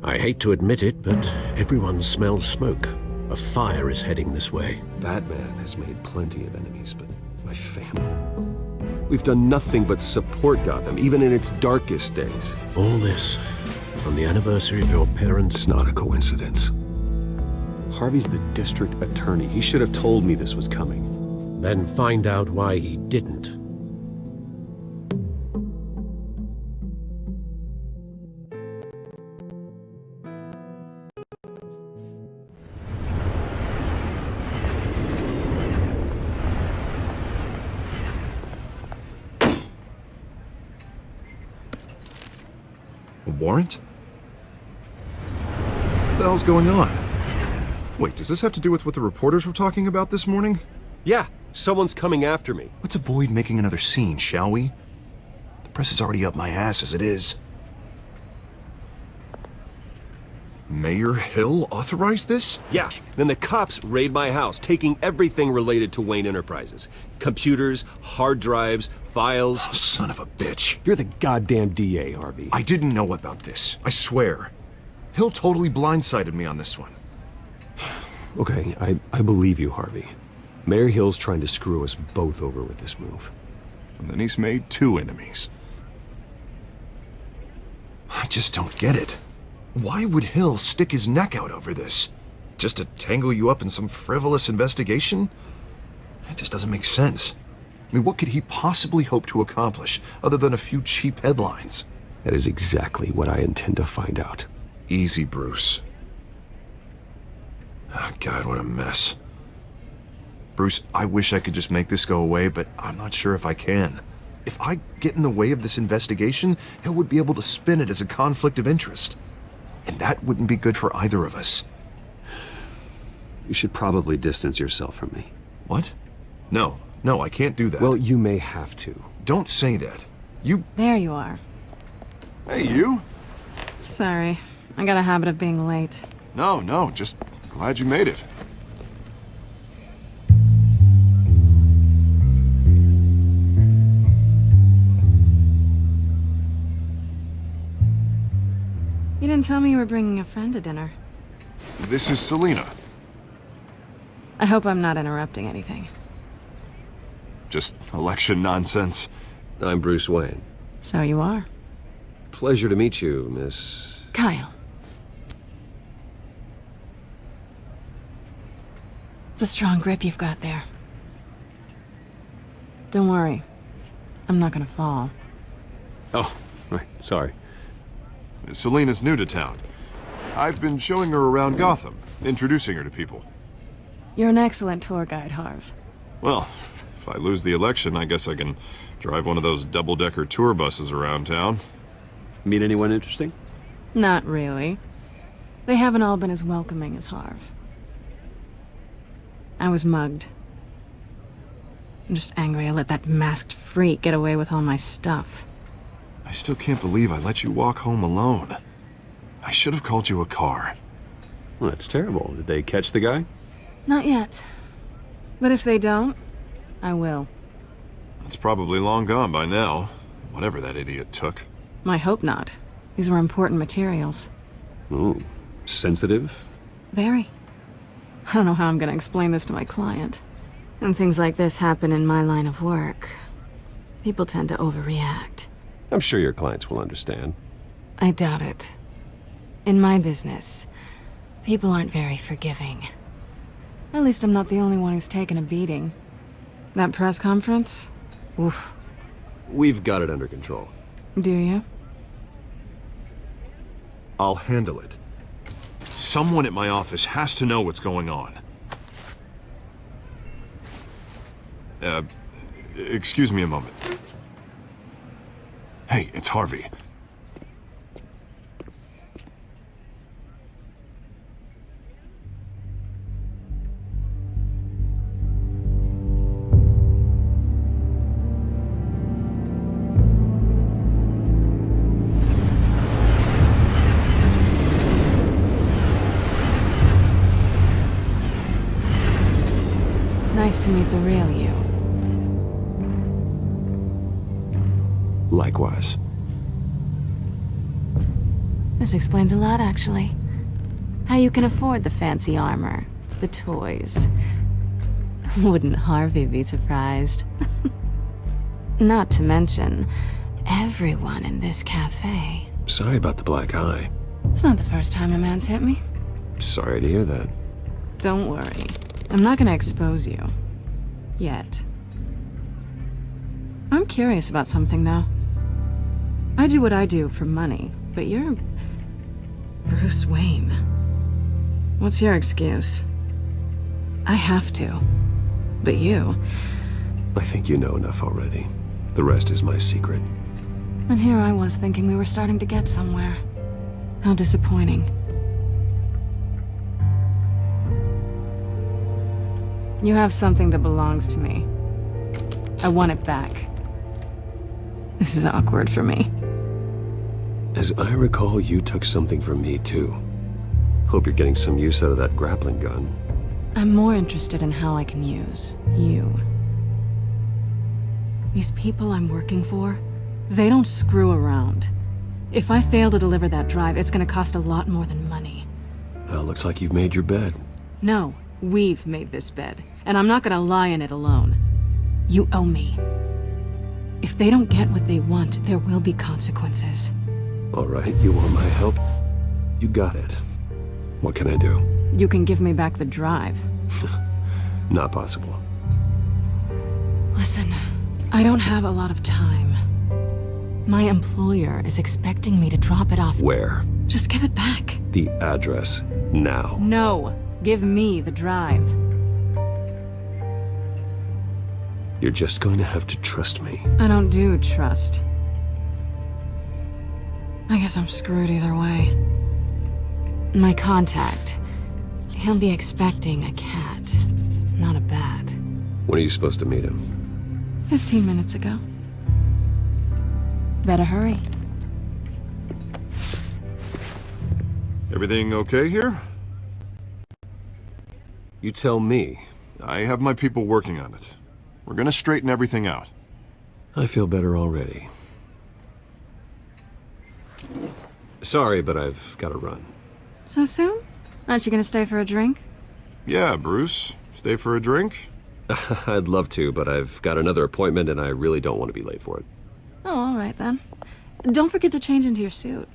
[SPEAKER 6] I hate to admit it, but everyone smells smoke. A fire is heading this way.
[SPEAKER 1] Batman has made plenty of enemies, but my family... We've done nothing but support Gotham, even in its darkest days.
[SPEAKER 6] All this on the anniversary of your parents'...
[SPEAKER 1] It's not a coincidence. Harvey's the district attorney. He should have told me this was coming.
[SPEAKER 6] Then find out why he didn't.
[SPEAKER 3] A warrant? What the hell's going on? Wait, does this have to do with what the reporters were talking about this morning?
[SPEAKER 1] Yeah, someone's coming after me.
[SPEAKER 3] Let's avoid making another scene, shall we? The press is already up my ass as it is. Mayor Hill authorized this?
[SPEAKER 1] Yeah, then the cops raid my house, taking everything related to Wayne Enterprises. Computers, hard drives, files.
[SPEAKER 3] Oh, son of a bitch.
[SPEAKER 1] You're the goddamn DA, Harvey.
[SPEAKER 3] I didn't know about this, I swear. Hill totally blindsided me on this one.
[SPEAKER 1] Okay, I believe you, Harvey. Mayor Hill's trying to screw us both over with this move.
[SPEAKER 3] And then he's made 2 enemies. I just don't get it. Why would Hill stick his neck out over this? Just to tangle you up in some frivolous investigation? It just doesn't make sense. I mean, what could he possibly hope to accomplish other than a few cheap headlines?
[SPEAKER 1] That is exactly what I intend to find out.
[SPEAKER 3] Easy, Bruce. Oh, God, what a mess. Bruce, I wish I could just make this go away, but I'm not sure if I can. If I get in the way of this investigation, Hill would be able to spin it as a conflict of interest. And that wouldn't be good for either of us.
[SPEAKER 1] You should probably distance yourself from me.
[SPEAKER 3] What? No, I can't do that.
[SPEAKER 1] Well, you may have to.
[SPEAKER 3] Don't say that. You...
[SPEAKER 7] There you are.
[SPEAKER 3] Hey, you?
[SPEAKER 7] Sorry. I got a habit of being late.
[SPEAKER 3] No, just glad you made it.
[SPEAKER 7] didn't tell me you were bringing a friend to dinner.
[SPEAKER 3] This is Selina.
[SPEAKER 7] I hope I'm not interrupting anything.
[SPEAKER 3] Just election nonsense.
[SPEAKER 1] I'm Bruce Wayne.
[SPEAKER 7] So you are.
[SPEAKER 1] Pleasure to meet you, Miss...
[SPEAKER 7] Kyle. It's a strong grip you've got there. Don't worry. I'm not gonna fall.
[SPEAKER 1] Oh, right, sorry.
[SPEAKER 3] Selina's new to town. I've been showing her around Gotham, introducing her to people.
[SPEAKER 7] You're an excellent tour guide, Harv.
[SPEAKER 3] Well, if I lose the election, I guess I can drive one of those double-decker tour buses around town.
[SPEAKER 1] Meet anyone interesting?
[SPEAKER 7] Not really. They haven't all been as welcoming as Harv. I was mugged. I'm just angry I let that masked freak get away with all my stuff.
[SPEAKER 3] I still can't believe I let you walk home alone. I should have called you a car.
[SPEAKER 1] Well, that's terrible. Did they catch the guy?
[SPEAKER 7] Not yet. But if they don't, I will.
[SPEAKER 3] It's probably long gone by now, whatever that idiot took.
[SPEAKER 7] I hope not. These were important materials.
[SPEAKER 1] Ooh, sensitive?
[SPEAKER 7] Very. I don't know how I'm gonna explain this to my client. And things like this happen in my line of work. People tend to overreact.
[SPEAKER 1] I'm sure your clients will understand.
[SPEAKER 7] I doubt it. In my business, people aren't very forgiving. At least I'm not the only one who's taken a beating. That press conference? Oof.
[SPEAKER 1] We've got it under control.
[SPEAKER 7] Do you?
[SPEAKER 3] I'll handle it. Someone at my office has to know what's going on. Excuse me a moment. Hey, it's Harvey.
[SPEAKER 7] Nice to meet the real you.
[SPEAKER 1] Likewise.
[SPEAKER 7] This explains a lot, actually. How you can afford the fancy armor, the toys. Wouldn't Harvey be surprised? Not to mention, everyone in this cafe.
[SPEAKER 1] Sorry about the black eye.
[SPEAKER 7] It's not the first time a man's hit me.
[SPEAKER 1] Sorry to hear that.
[SPEAKER 7] Don't worry. I'm not gonna expose you. Yet. I'm curious about something, though. I do what I do for money, but you're... Bruce Wayne. What's your excuse? I have to. But you...
[SPEAKER 1] I think you know enough already. The rest is my secret.
[SPEAKER 7] And here I was thinking we were starting to get somewhere. How disappointing. You have something that belongs to me. I want it back. This is awkward for me.
[SPEAKER 1] As I recall, you took something from me, too. Hope you're getting some use out of that grappling gun.
[SPEAKER 7] I'm more interested in how I can use you. These people I'm working for, they don't screw around. If I fail to deliver that drive, it's gonna cost a lot more than money.
[SPEAKER 1] Well, looks like you've made your bed.
[SPEAKER 7] No, we've made this bed, and I'm not gonna lie in it alone. You owe me. If they don't get what they want, there will be consequences.
[SPEAKER 1] All right, you want my help? You got it. What can I do?
[SPEAKER 7] You can give me back the drive.
[SPEAKER 1] Not possible.
[SPEAKER 7] Listen, I don't have a lot of time. My employer is expecting me to drop it off.
[SPEAKER 1] Where?
[SPEAKER 7] Just give it back.
[SPEAKER 1] The address, now.
[SPEAKER 7] No, give me the drive.
[SPEAKER 1] You're just going to have to trust me.
[SPEAKER 7] I don't do trust. I guess I'm screwed either way. My contact, he'll be expecting a cat, not a bat.
[SPEAKER 1] When are you supposed to meet him?
[SPEAKER 7] 15 minutes ago. Better hurry.
[SPEAKER 3] Everything okay here?
[SPEAKER 1] You tell me.
[SPEAKER 3] I have my people working on it. We're gonna straighten everything out.
[SPEAKER 1] I feel better already. Sorry, but I've got to run.
[SPEAKER 7] So soon? Aren't you gonna stay for a drink?
[SPEAKER 3] Yeah, Bruce. Stay for a drink?
[SPEAKER 1] I'd love to, but I've got another appointment and I really don't want to be late for it.
[SPEAKER 7] Oh, all right then. Don't forget to change into your suit.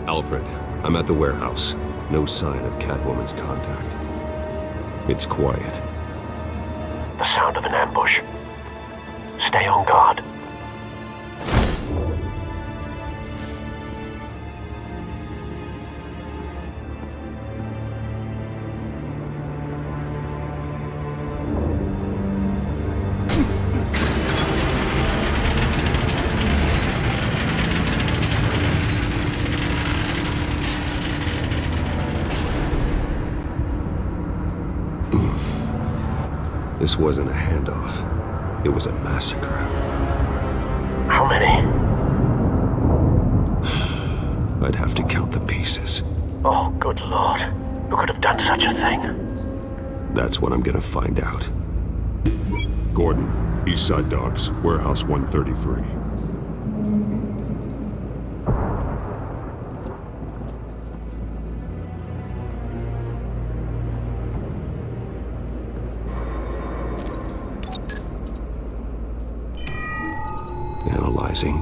[SPEAKER 1] Alfred, I'm at the warehouse. No sign of Catwoman's contact. It's quiet.
[SPEAKER 6] The sound of an ambush. Stay on guard.
[SPEAKER 1] This wasn't a handoff. It was a massacre.
[SPEAKER 6] How many?
[SPEAKER 1] I'd have to count the pieces.
[SPEAKER 6] Oh, good lord. Who could have done such a thing?
[SPEAKER 1] That's what I'm gonna find out.
[SPEAKER 5] Gordon, Eastside Docks, Warehouse 133.
[SPEAKER 1] Analyzing.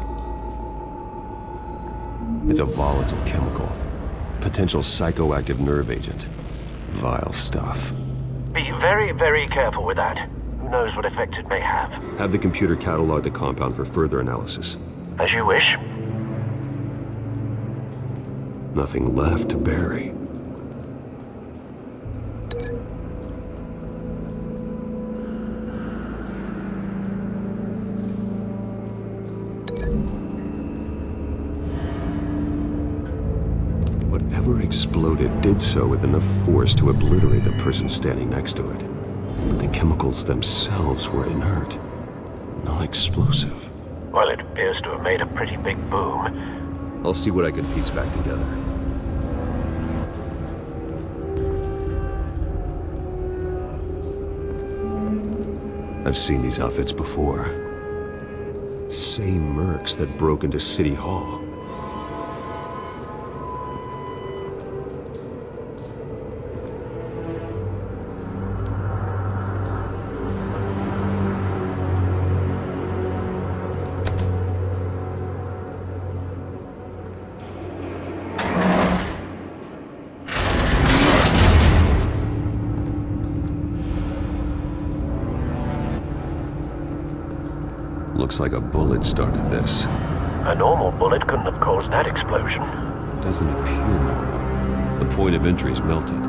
[SPEAKER 1] It's a volatile chemical. Potential psychoactive nerve agent. Vile stuff.
[SPEAKER 6] Be very, very careful with that. Who knows what effect it may have.
[SPEAKER 1] Have the computer catalog the compound for further analysis.
[SPEAKER 6] As you wish.
[SPEAKER 1] Nothing left to bury. Whatever exploded did so with enough force to obliterate the person standing next to it. But the chemicals themselves were inert, non-explosive.
[SPEAKER 6] Well, it appears to have made a pretty big boom.
[SPEAKER 1] I'll see what I can piece back together. I've seen these outfits before. Same mercs that broke into City Hall. Looks like a bullet started this.
[SPEAKER 6] A normal bullet couldn't have caused that explosion.
[SPEAKER 1] Doesn't appear normal. The point of entry's melted.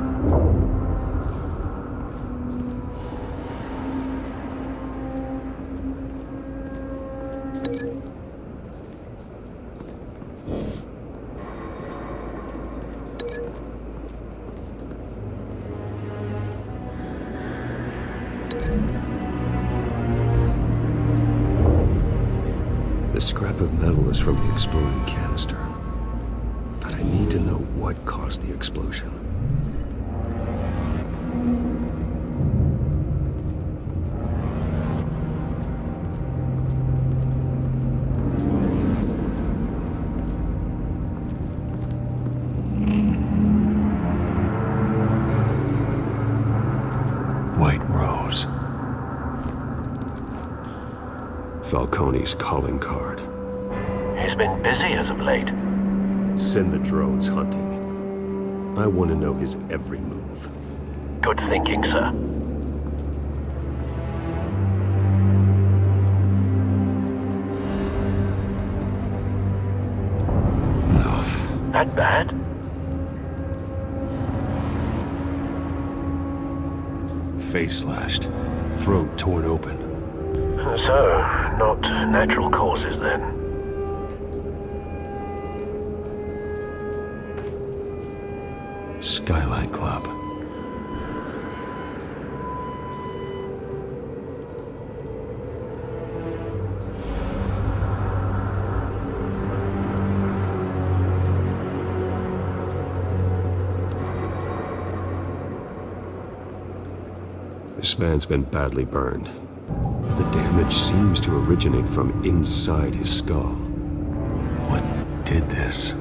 [SPEAKER 1] The scrap of metal is from the exploding canister. But I need to know what caused the explosion. White Rose. Falcone's calling card.
[SPEAKER 6] He's been busy as of late.
[SPEAKER 1] Send the drones hunting. I want to know his every move.
[SPEAKER 6] Good thinking, sir.
[SPEAKER 1] No.
[SPEAKER 6] That bad?
[SPEAKER 1] Face slashed. Throat torn open.
[SPEAKER 6] So, not natural causes then.
[SPEAKER 1] Skyline Club. This man's been badly burned. The damage seems to originate from inside his skull. What did this?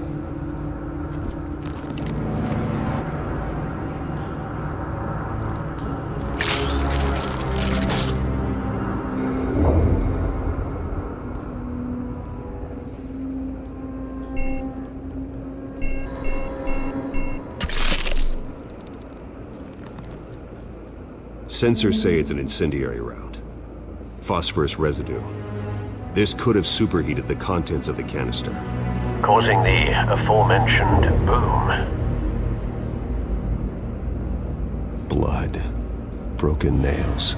[SPEAKER 1] Sensors say it's an incendiary route. Phosphorus residue. This could have superheated the contents of the canister,
[SPEAKER 6] causing the aforementioned boom.
[SPEAKER 1] Blood, broken nails,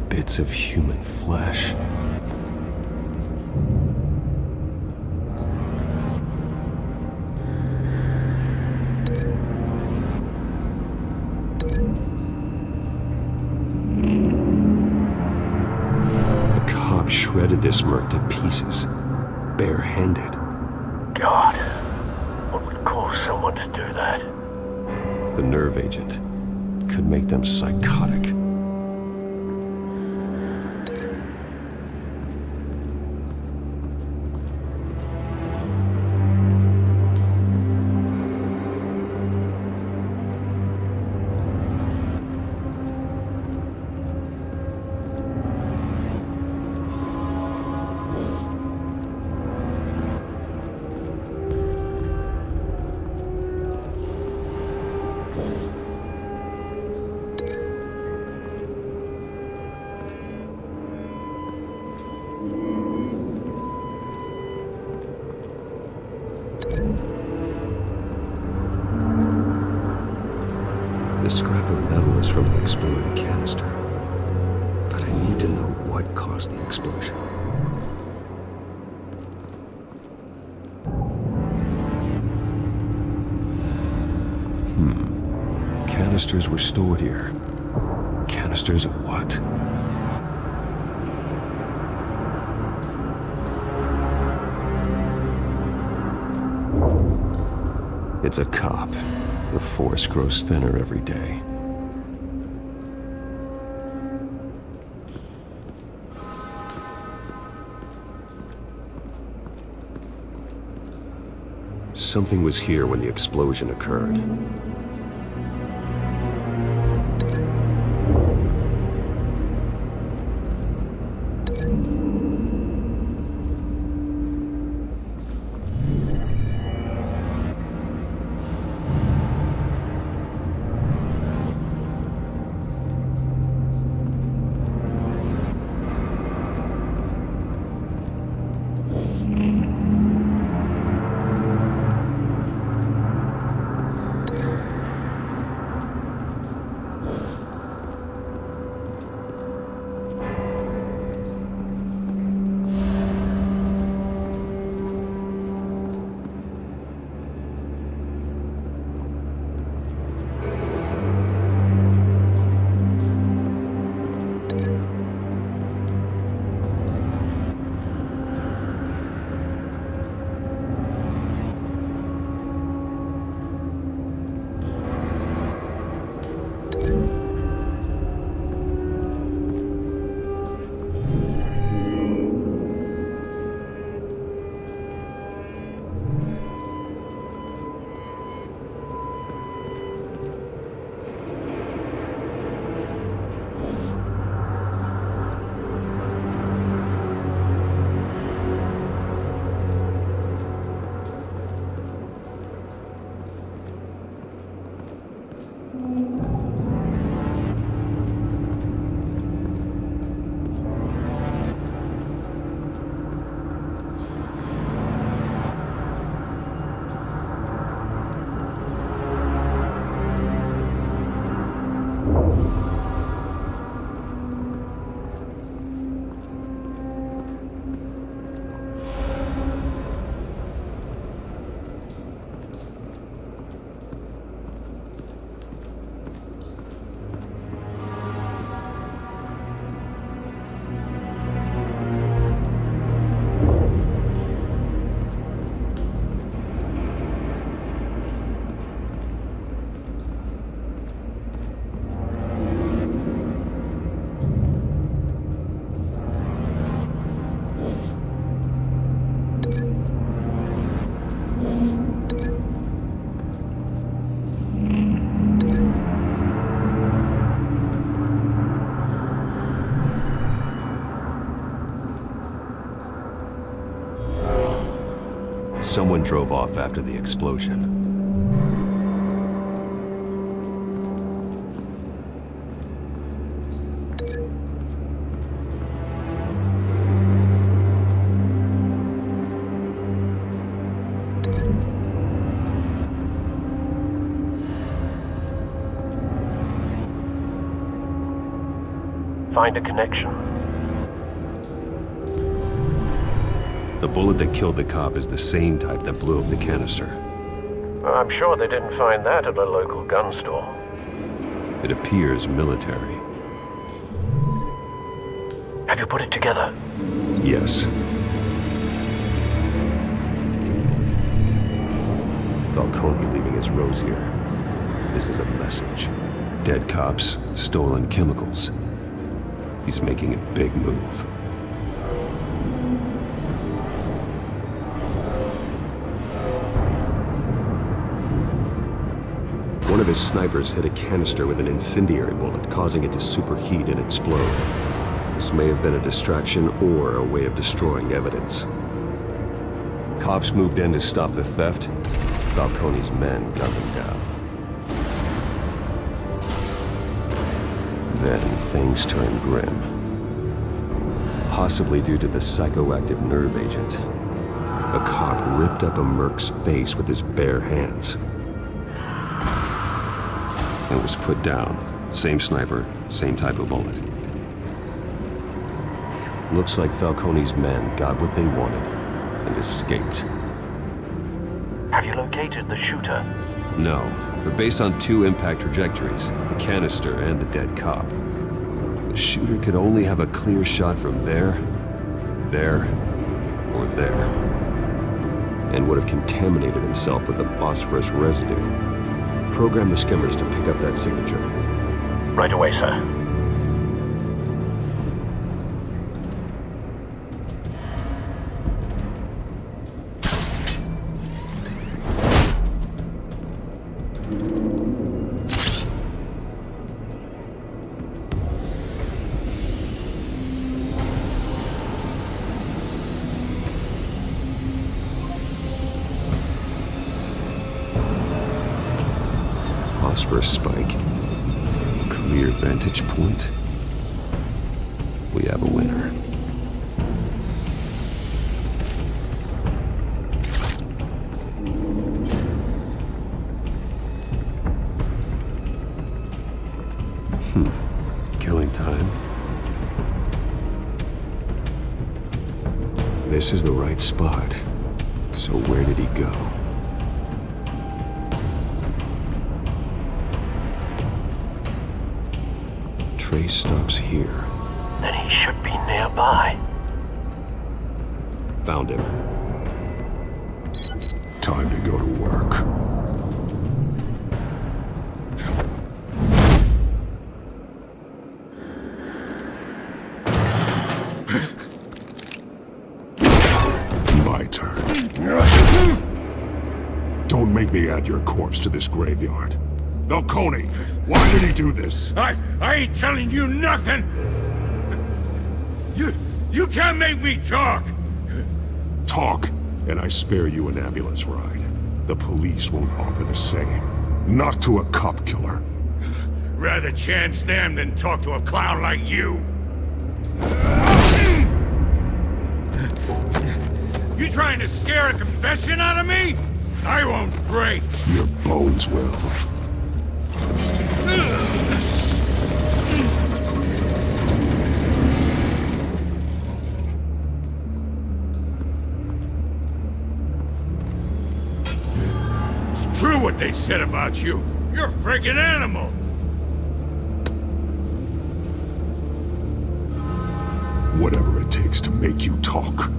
[SPEAKER 1] bits of human flesh. Shredded this merc to pieces, barehanded.
[SPEAKER 6] God, what would cause someone to do that?
[SPEAKER 1] The nerve agent could make them psychotic. The scrap of metal is from the exploded canister. But I need to know what caused the explosion. Canisters were stored here. Canisters of what? It's a cop. The force grows thinner every day. Something was here when the explosion occurred. someone drove off after the explosion.
[SPEAKER 6] Find a connection.
[SPEAKER 1] The bullet that killed the cop is the same type that blew up the canister.
[SPEAKER 6] I'm sure they didn't find that at a local gun store.
[SPEAKER 1] It appears military.
[SPEAKER 6] Have you put it together?
[SPEAKER 1] Yes. Falcone leaving his rose here. This is a message. Dead cops, stolen chemicals. He's making a big move. One of his snipers hit a canister with an incendiary bullet, causing it to superheat and explode. This may have been a distraction or a way of destroying evidence. Cops moved in to stop the theft. Falcone's men gunned him down. Then things turned grim. Possibly due to the psychoactive nerve agent. A cop ripped up a merc's face with his bare hands. And was put down. Same sniper, same type of bullet. Looks like Falcone's men got what they wanted and escaped.
[SPEAKER 6] Have you located the shooter?
[SPEAKER 1] No, but based on 2 impact trajectories, the canister and the dead cop, the shooter could only have a clear shot from there, or there, and would have contaminated himself with the phosphorus residue. Program the skimmers to pick up that signature.
[SPEAKER 6] Right away, sir.
[SPEAKER 1] Phosphorus spike. Clear vantage point. We have a winner. Killing time. This is the right spot. So where did he go? Trace stops here.
[SPEAKER 6] Then he should be nearby.
[SPEAKER 1] Found him.
[SPEAKER 5] Time to go to work. My turn. Don't make me add your corpse to this graveyard. Falcone, why did he do this?
[SPEAKER 11] I ain't telling you nothing! You can't make me talk!
[SPEAKER 5] Talk, and I spare you an ambulance ride. The police won't offer the same. Not to a cop killer.
[SPEAKER 11] Rather chance them than talk to a clown like you. You trying to scare a confession out of me? I won't break.
[SPEAKER 5] Your bones will.
[SPEAKER 11] It's true what they said about you. You're a friggin' animal.
[SPEAKER 5] Whatever it takes to make you talk.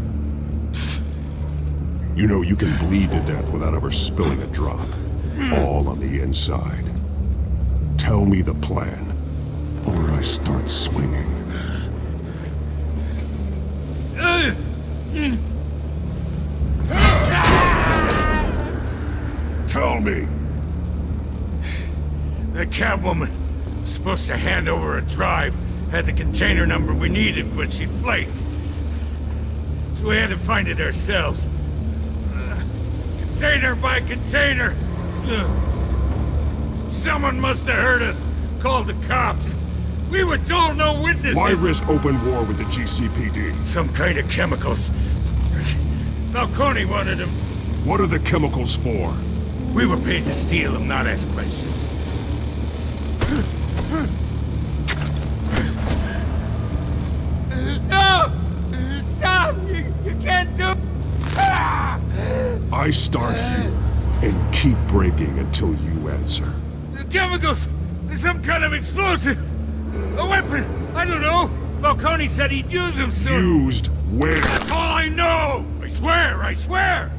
[SPEAKER 5] You know you can bleed to death without ever spilling a drop. All on the inside. Tell me the plan, or I start swinging. Tell me!
[SPEAKER 11] The Catwoman was supposed to hand over a drive, had the container number we needed, but she flaked. So we had to find it ourselves.
[SPEAKER 4] Container by container. Ugh. Someone must have heard us. Called the cops. We were told no witnesses.
[SPEAKER 5] Why risk open war with the GCPD?
[SPEAKER 4] Some kind of chemicals. Falcone wanted them.
[SPEAKER 5] What are the chemicals for?
[SPEAKER 4] We were paid to steal them, not ask questions.
[SPEAKER 15] No! Stop! You can't do...
[SPEAKER 5] I start here and keep breaking until you answer.
[SPEAKER 4] The chemicals! Some kind of explosive! A weapon! I don't know! Falcone said he'd use them soon!
[SPEAKER 5] Used where?
[SPEAKER 4] That's all I know! I swear! I swear!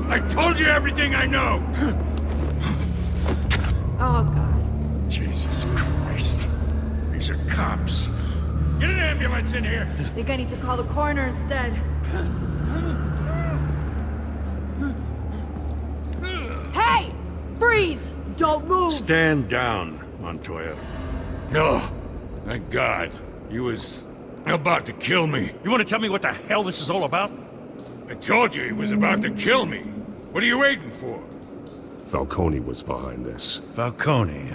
[SPEAKER 4] I told you everything I know!
[SPEAKER 8] Oh, God.
[SPEAKER 4] Jesus Christ. These are cops. Get an ambulance in here!
[SPEAKER 8] I think I need to call the coroner instead. Hey! Freeze! Don't move!
[SPEAKER 4] Stand down, Montoya. No. Thank God. He was about to kill me.
[SPEAKER 18] You want to tell me what the hell this is all about?
[SPEAKER 4] I told you he was about to kill me. What are you waiting for?
[SPEAKER 5] Falcone was behind this.
[SPEAKER 18] Falcone.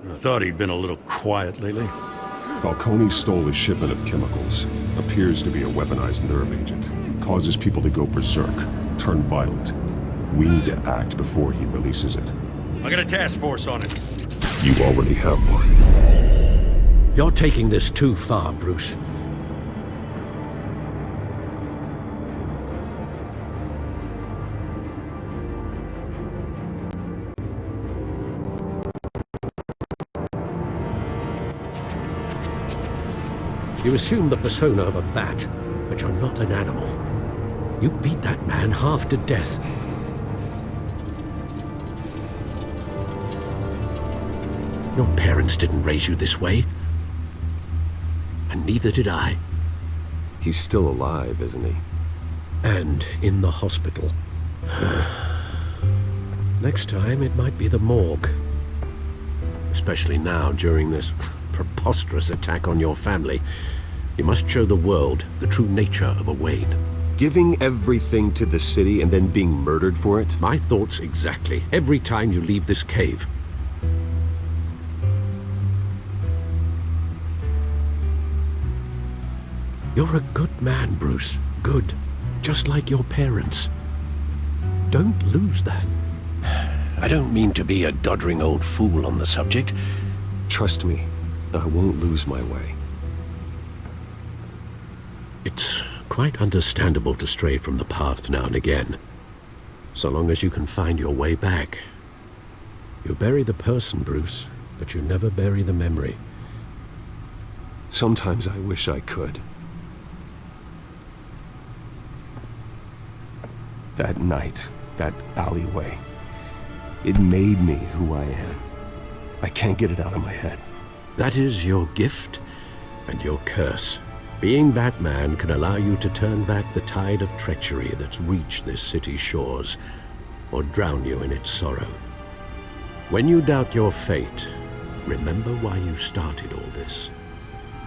[SPEAKER 18] I thought he'd been a little quiet lately.
[SPEAKER 5] Falcone stole a shipment of chemicals. Appears to be a weaponized nerve agent. Causes people to go berserk, turn violent. We need to act before he releases it.
[SPEAKER 18] I got a task force on it.
[SPEAKER 5] You already have one.
[SPEAKER 6] You're taking this too far, Bruce. You assume the persona of a bat, but you're not an animal. You beat that man half to death. Your parents didn't raise you this way. And neither did I.
[SPEAKER 1] He's still alive, isn't he?
[SPEAKER 6] And in the hospital. Next time, it might be the morgue. Especially now, during this preposterous attack on your family. You must show the world the true nature of a Wayne.
[SPEAKER 1] Giving everything to the city and then being murdered for it?
[SPEAKER 6] My thoughts exactly. Every time you leave this cave. You're a good man, Bruce. Good. Just like your parents. Don't lose that. I don't mean to be a doddering old fool on the subject.
[SPEAKER 1] Trust me, I won't lose my way.
[SPEAKER 6] It's quite understandable to stray from the path now and again. So long as you can find your way back. You bury the person, Bruce, but you never bury the memory.
[SPEAKER 1] Sometimes I wish I could. That night, that alleyway, it made me who I am. I can't get it out of my head.
[SPEAKER 6] That is your gift and your curse. Being that man can allow you to turn back the tide of treachery that's reached this city's shores, or drown you in its sorrow. When you doubt your fate, remember why you started all this.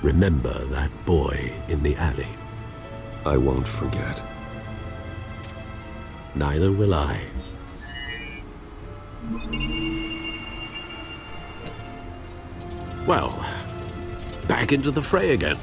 [SPEAKER 6] Remember that boy in the alley.
[SPEAKER 1] I won't forget.
[SPEAKER 6] Neither will I. Well, back into the fray again.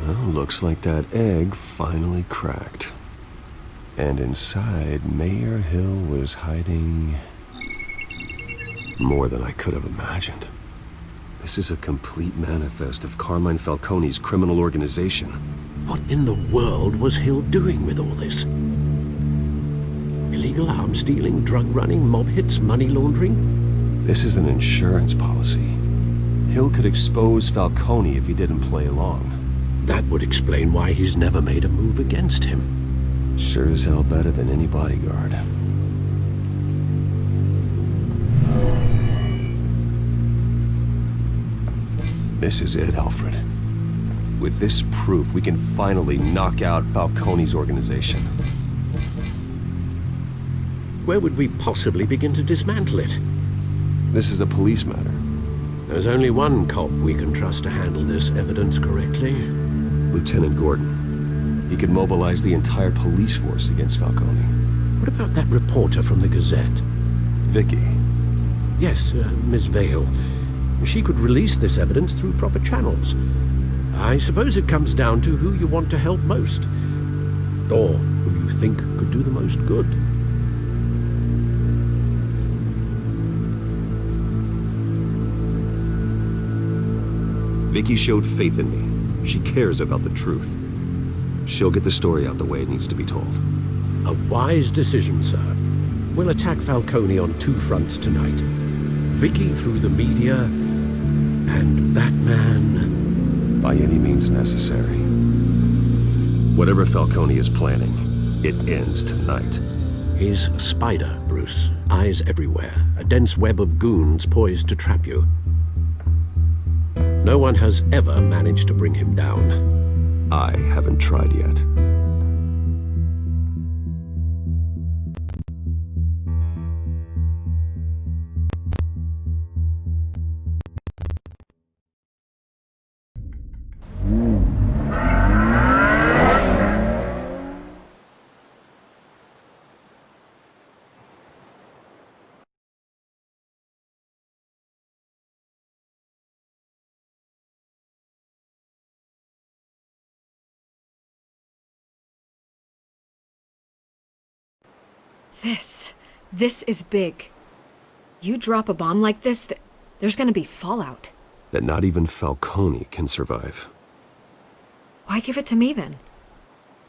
[SPEAKER 1] Well, looks like that egg finally cracked. And inside, Mayor Hill was hiding more than I could have imagined. This is a complete manifest of Carmine Falcone's criminal organization.
[SPEAKER 6] What in the world was Hill doing with all this? Illegal arms dealing, drug running, mob hits, money laundering?
[SPEAKER 1] This is an insurance policy. Hill could expose Falcone if he didn't play along.
[SPEAKER 6] That would explain why he's never made a move against him.
[SPEAKER 1] Sure as hell better than any bodyguard. This is it, Alfred. With this proof, we can finally knock out Falcone's organization.
[SPEAKER 6] Where would we possibly begin to dismantle it?
[SPEAKER 1] This is a police matter.
[SPEAKER 6] There's only one cop we can trust to handle this evidence correctly.
[SPEAKER 1] Lieutenant Gordon. He could mobilize the entire police force against Falcone.
[SPEAKER 6] What about that reporter from the Gazette?
[SPEAKER 1] Vicky.
[SPEAKER 6] Yes, Miss Vale. She could release this evidence through proper channels. I suppose it comes down to who you want to help most. Or who you think could do the most good.
[SPEAKER 1] Vicky showed faith in me. She cares about the truth. She'll get the story out the way it needs to be told.
[SPEAKER 6] A wise decision, sir. We'll attack Falcone on two fronts tonight. Vicky through the media, and Batman...
[SPEAKER 1] by any means necessary. Whatever Falcone is planning, it ends tonight.
[SPEAKER 6] He's a spider, Bruce. Eyes everywhere. A dense web of goons poised to trap you. No one has ever managed to bring him down.
[SPEAKER 1] I haven't tried yet.
[SPEAKER 10] This is big. You drop a bomb like this, there's gonna be fallout.
[SPEAKER 1] That not even Falcone can survive.
[SPEAKER 10] Why give it to me then?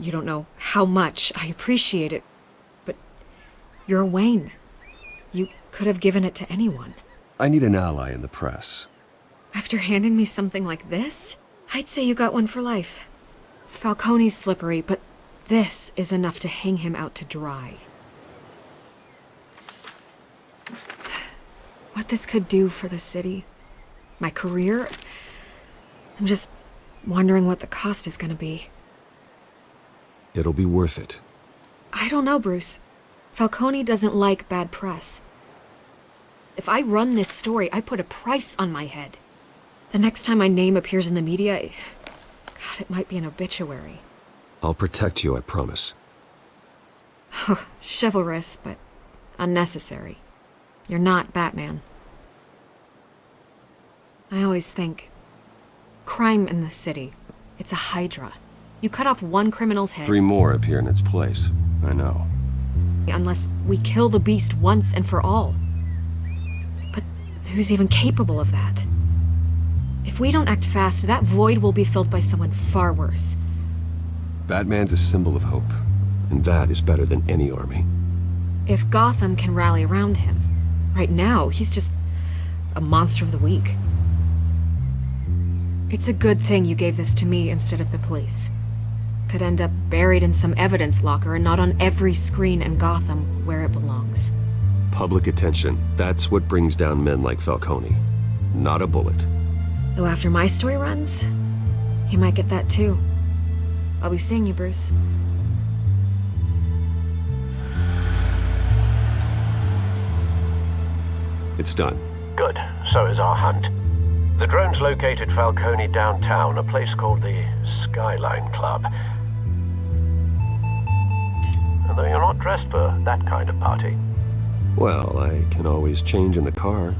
[SPEAKER 10] You don't know how much I appreciate it, but you're Wayne. You could have given it to anyone.
[SPEAKER 1] I need an ally in the press.
[SPEAKER 10] After handing me something like this, I'd say you got one for life. Falcone's slippery, but this is enough to hang him out to dry. What this could do for the city, my career, I'm just wondering what the cost is gonna be.
[SPEAKER 1] It'll be worth it.
[SPEAKER 10] I don't know, Bruce. Falcone doesn't like bad press. If I run this story, I put a price on my head. The next time my name appears in the media, God, it might be an obituary.
[SPEAKER 1] I'll protect you, I promise.
[SPEAKER 10] Chivalrous, but unnecessary. You're not Batman. I always think, crime in the city, it's a hydra. You cut off one criminal's head...
[SPEAKER 1] 3 more appear in its place. I know.
[SPEAKER 10] Unless we kill the beast once and for all. But who's even capable of that? If we don't act fast, that void will be filled by someone far worse.
[SPEAKER 1] Batman's a symbol of hope, and that is better than any army.
[SPEAKER 10] If Gotham can rally around him, right now, he's just a monster of the week. It's a good thing you gave this to me instead of the police. Could end up buried in some evidence locker and not on every screen in Gotham where it belongs.
[SPEAKER 1] Public attention, that's what brings down men like Falcone. Not a bullet.
[SPEAKER 10] Though after my story runs, he might get that too. I'll be seeing you, Bruce.
[SPEAKER 1] It's done.
[SPEAKER 6] Good. So is our hunt. The drone's located Falcone downtown, a place called the Skyline Club. Although you're not dressed for that kind of party.
[SPEAKER 1] Well, I can always change in the car.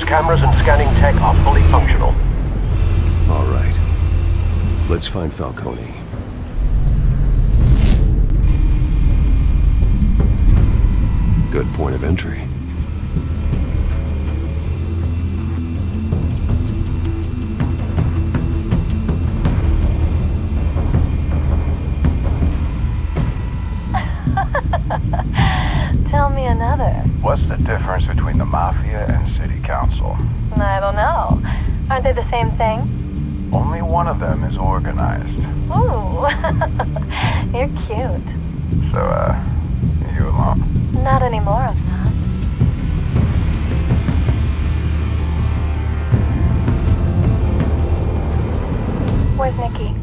[SPEAKER 6] Surveillance cameras and scanning tech are fully functional.
[SPEAKER 1] All right. Let's find Falcone. Good point of entry.
[SPEAKER 19] Tell me another.
[SPEAKER 20] What's the difference between the Mafia and City Council?
[SPEAKER 19] I don't know. Aren't they the same thing?
[SPEAKER 20] Only one of them is organized.
[SPEAKER 19] Ooh, you're cute.
[SPEAKER 20] So, you alone?
[SPEAKER 19] Not anymore, I'm not. Where's Nikki?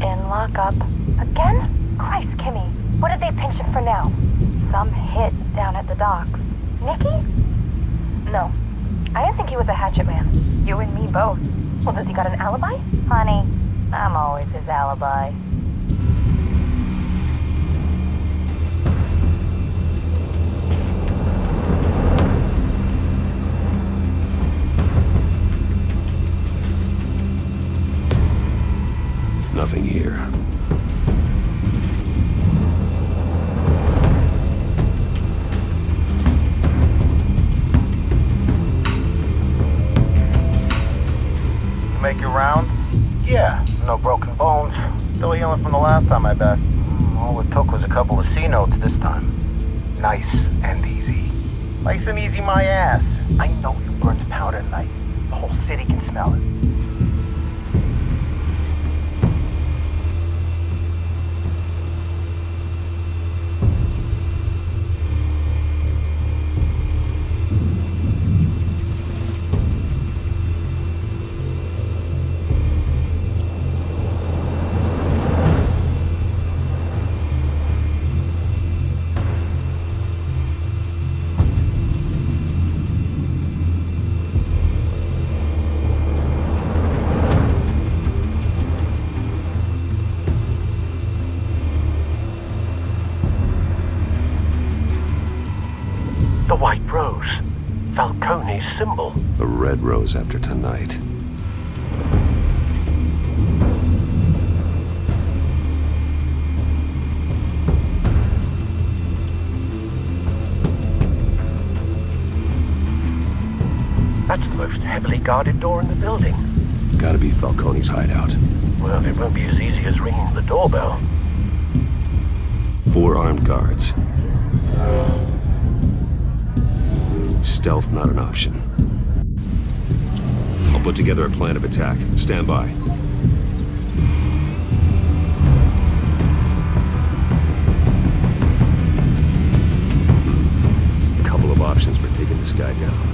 [SPEAKER 19] In lockup. Again? Christ, Kimmy. What did they pinch him for now? Some hit down at the docks. Nikki? No. I didn't think he was a hatchet man. You and me both. Well, does he got an alibi? Honey, I'm always his alibi.
[SPEAKER 1] Nothing here.
[SPEAKER 20] Make your round? Yeah, no broken bones. Still healing from the last time, I bet. All it took was a couple of C notes this time. Nice and easy. Nice and easy, my ass. I know you burned powder tonight. The whole city can smell it.
[SPEAKER 6] The white rose. Falcone's symbol.
[SPEAKER 1] The red rose after tonight.
[SPEAKER 6] That's the most heavily guarded door in the building.
[SPEAKER 1] Gotta be Falcone's hideout.
[SPEAKER 6] Well, it won't be as easy as ringing the doorbell.
[SPEAKER 1] 4 armed guards. Stealth not an option. I'll put together a plan of attack. Stand by. Couple of options for taking this guy down.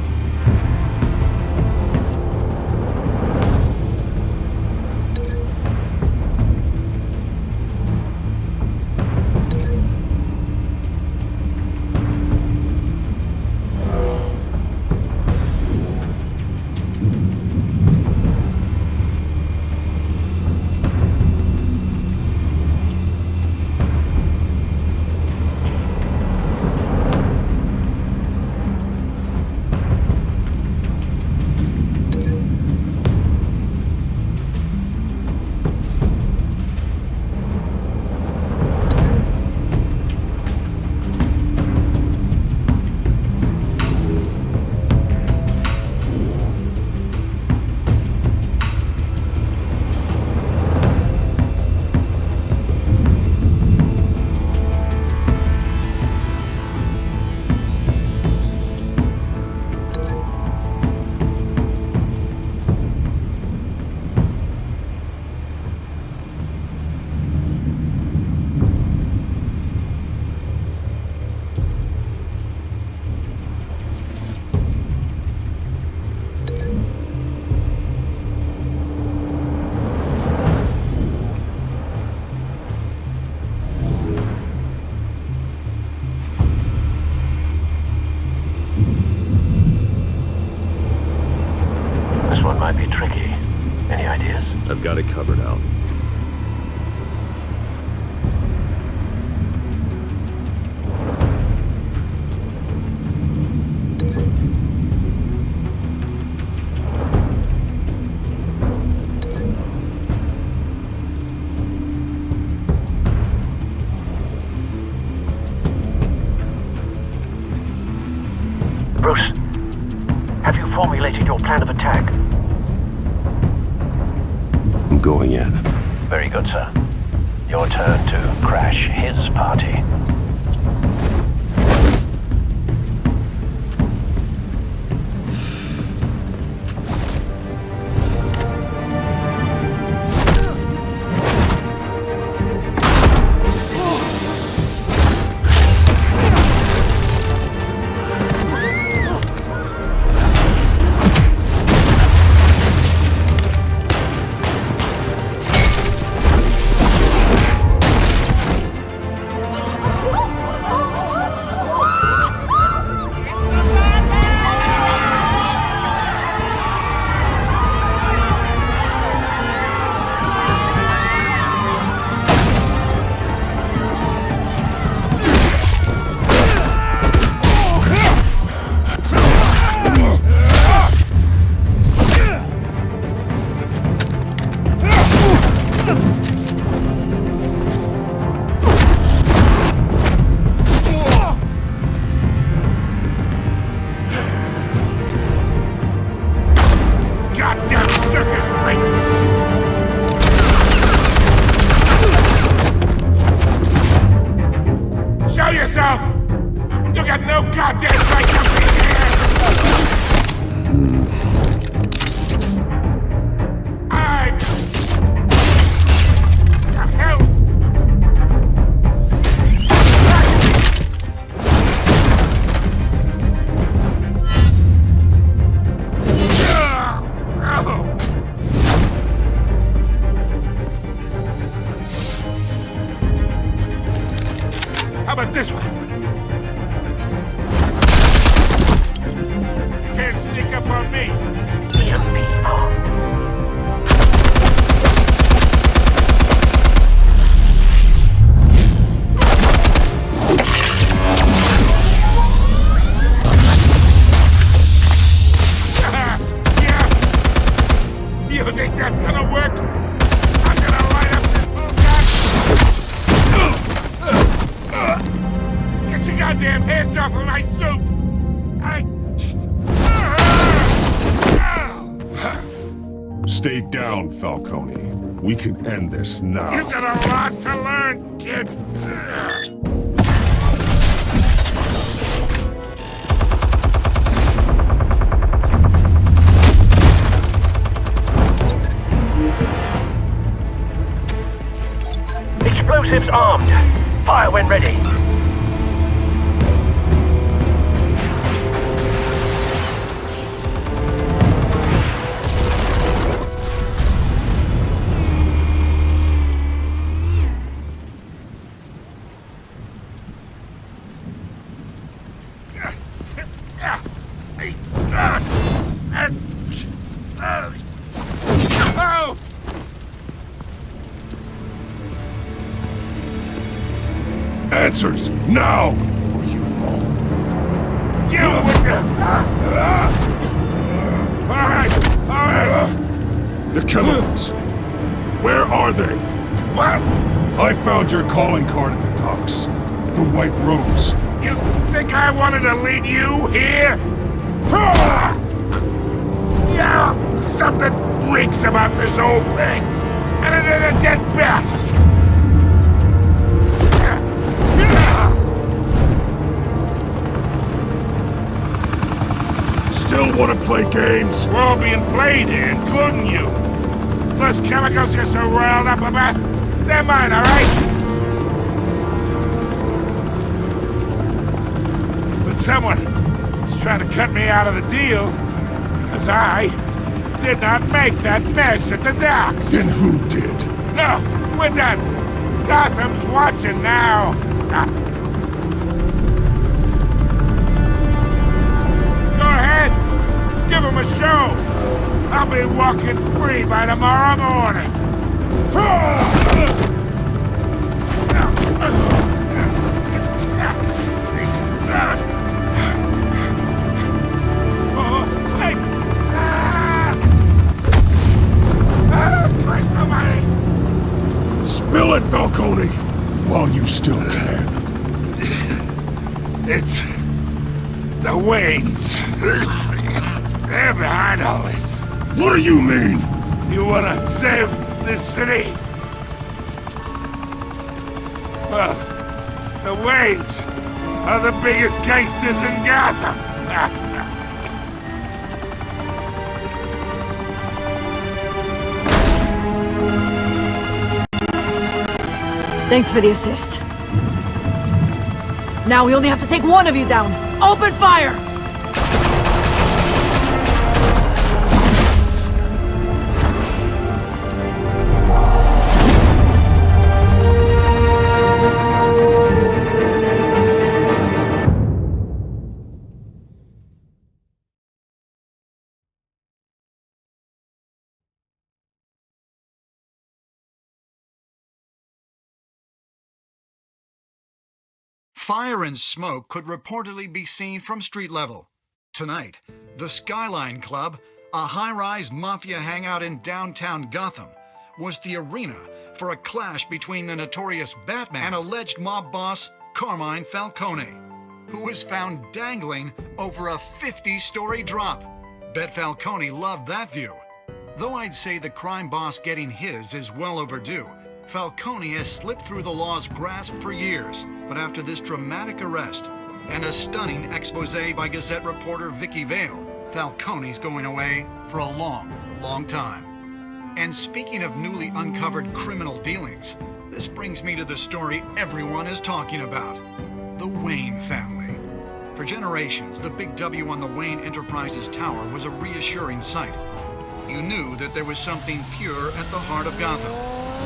[SPEAKER 6] Might be tricky. Any ideas?
[SPEAKER 1] I've got it covered out.
[SPEAKER 21] Bruce, have you formulated your plan of attack?
[SPEAKER 5] I'm going in.
[SPEAKER 21] Very good, sir. Your turn to crash his party.
[SPEAKER 11] Show yourself! You got no goddamn right to be here! The hell? How about this one? Can't sneak up on me. Yeah. You think that's gonna work? I'm gonna light up this bullshit. Get your goddamn hands off of my suit!
[SPEAKER 5] Stay down, Falcone. We can end this now.
[SPEAKER 11] You got a lot to learn, kid.
[SPEAKER 21] Explosives armed. Fire when ready.
[SPEAKER 11] Oh!
[SPEAKER 5] Answers, now! Or you fall.
[SPEAKER 11] You Alright!
[SPEAKER 5] The chemicals. Where are they?
[SPEAKER 11] What?
[SPEAKER 5] I found your calling card at the docks. The White Rose.
[SPEAKER 11] You think I wanted to lead you here? Yeah, something reeks about this whole thing. And it is a dead bat.
[SPEAKER 5] Still want to play games?
[SPEAKER 11] We're all being played here, including you. Those chemicals you're so riled up about, they're mine, all right? But someone is trying to cut me out of the deal because I did not make that mess at the docks.
[SPEAKER 5] Then who did?
[SPEAKER 11] No, we're done. Gotham's watching now. Go ahead. Give him a show. I'll be walking free by tomorrow morning. Christ almighty!
[SPEAKER 5] Spill it, Falcone, while you still can.
[SPEAKER 11] It's The Waynes. They're behind all this.
[SPEAKER 5] What do you mean?
[SPEAKER 11] You wanna save this city? Well, the Waynes are the biggest gangsters in Gotham.
[SPEAKER 16] Thanks for the assist. Now we only have to take one of you down. Open fire!
[SPEAKER 12] Fire and smoke could reportedly be seen from street level. Tonight, the Skyline Club, a high-rise mafia hangout in downtown Gotham, was the arena for a clash between the notorious Batman and alleged mob boss Carmine Falcone, who was found dangling over a 50-story drop. Bet Falcone loved that view. Though I'd say the crime boss getting his is well overdue, Falcone has slipped through the law's grasp for years, but after this dramatic arrest and a stunning expose by Gazette reporter Vicky Vale, Falcone's going away for a long, long time. And speaking of newly uncovered criminal dealings, this brings me to the story everyone is talking about: the Wayne family. For generations, the big W on the Wayne Enterprises Tower was a reassuring sight. You knew that there was something pure at the heart of Gotham,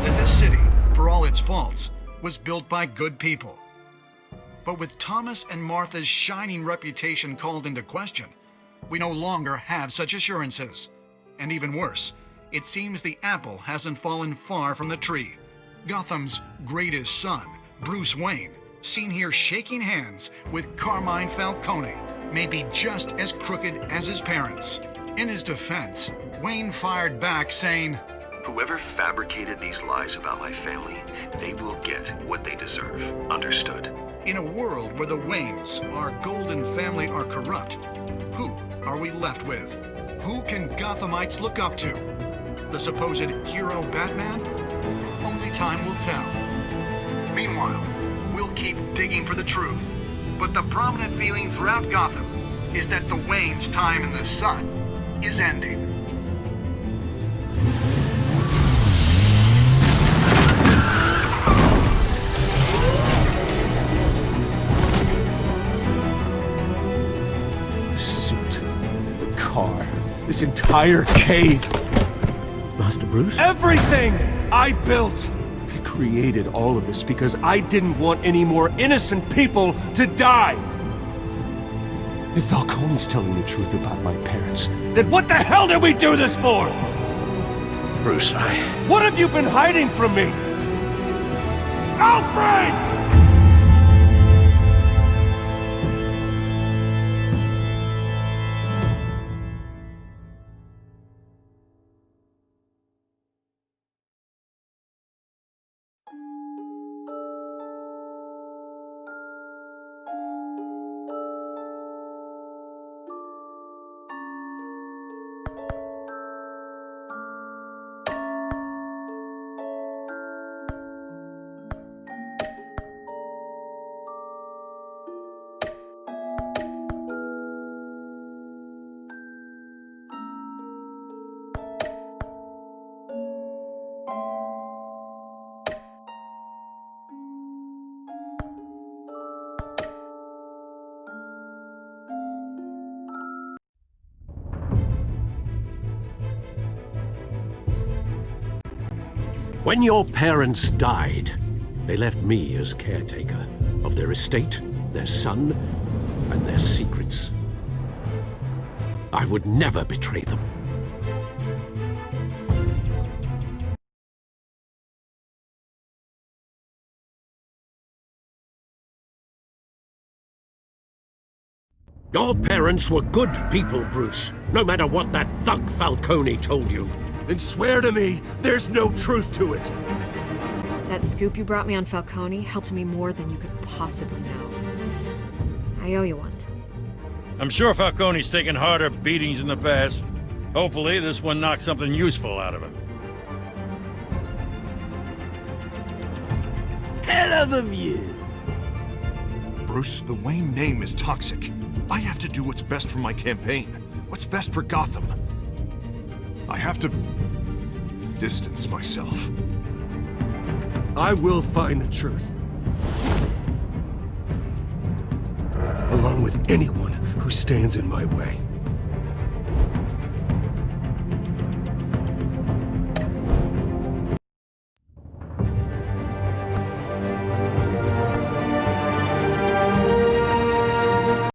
[SPEAKER 12] that this city, for all its faults, was built by good people. But with Thomas and Martha's shining reputation called into question, we no longer have such assurances. And even worse, it seems the apple hasn't fallen far from the tree. Gotham's greatest son, Bruce Wayne, seen here shaking hands with Carmine Falcone, may be just as crooked as his parents. In his defense, Wayne fired back saying,
[SPEAKER 1] "Whoever fabricated these lies about my family, they will get what they deserve. Understood?"
[SPEAKER 12] In a world where the Waynes, our golden family, are corrupt, who are we left with? Who can Gothamites look up to? The supposed hero Batman? Only time will tell. Meanwhile, we'll keep digging for the truth. But the prominent feeling throughout Gotham is that the Waynes' time in the sun is ending.
[SPEAKER 13] Car, this entire cave.
[SPEAKER 6] Master Bruce?
[SPEAKER 13] Everything I built! I created all of this because I didn't want any more innocent people to die! If Falcone's telling the truth about my parents, then what the hell did we do this for?
[SPEAKER 6] Bruce,
[SPEAKER 13] What have you been hiding from me? Alfred!
[SPEAKER 6] When your parents died, they left me as caretaker of their estate, their son, and their secrets. I would never betray them. Your parents were good people, Bruce, no matter what that thug Falcone told you.
[SPEAKER 13] Then swear to me there's no truth to it.
[SPEAKER 10] That scoop you brought me on Falcone helped me more than you could possibly know. I owe you one.
[SPEAKER 4] I'm sure Falcone's taken harder beatings in the past. Hopefully, this one knocks something useful out of him.
[SPEAKER 2] Hell of a view.
[SPEAKER 3] Bruce, the Wayne name is toxic. I have to do what's best for my campaign. What's best for Gotham. I have to distance myself.
[SPEAKER 13] I will find the truth. Along with anyone who stands in my way.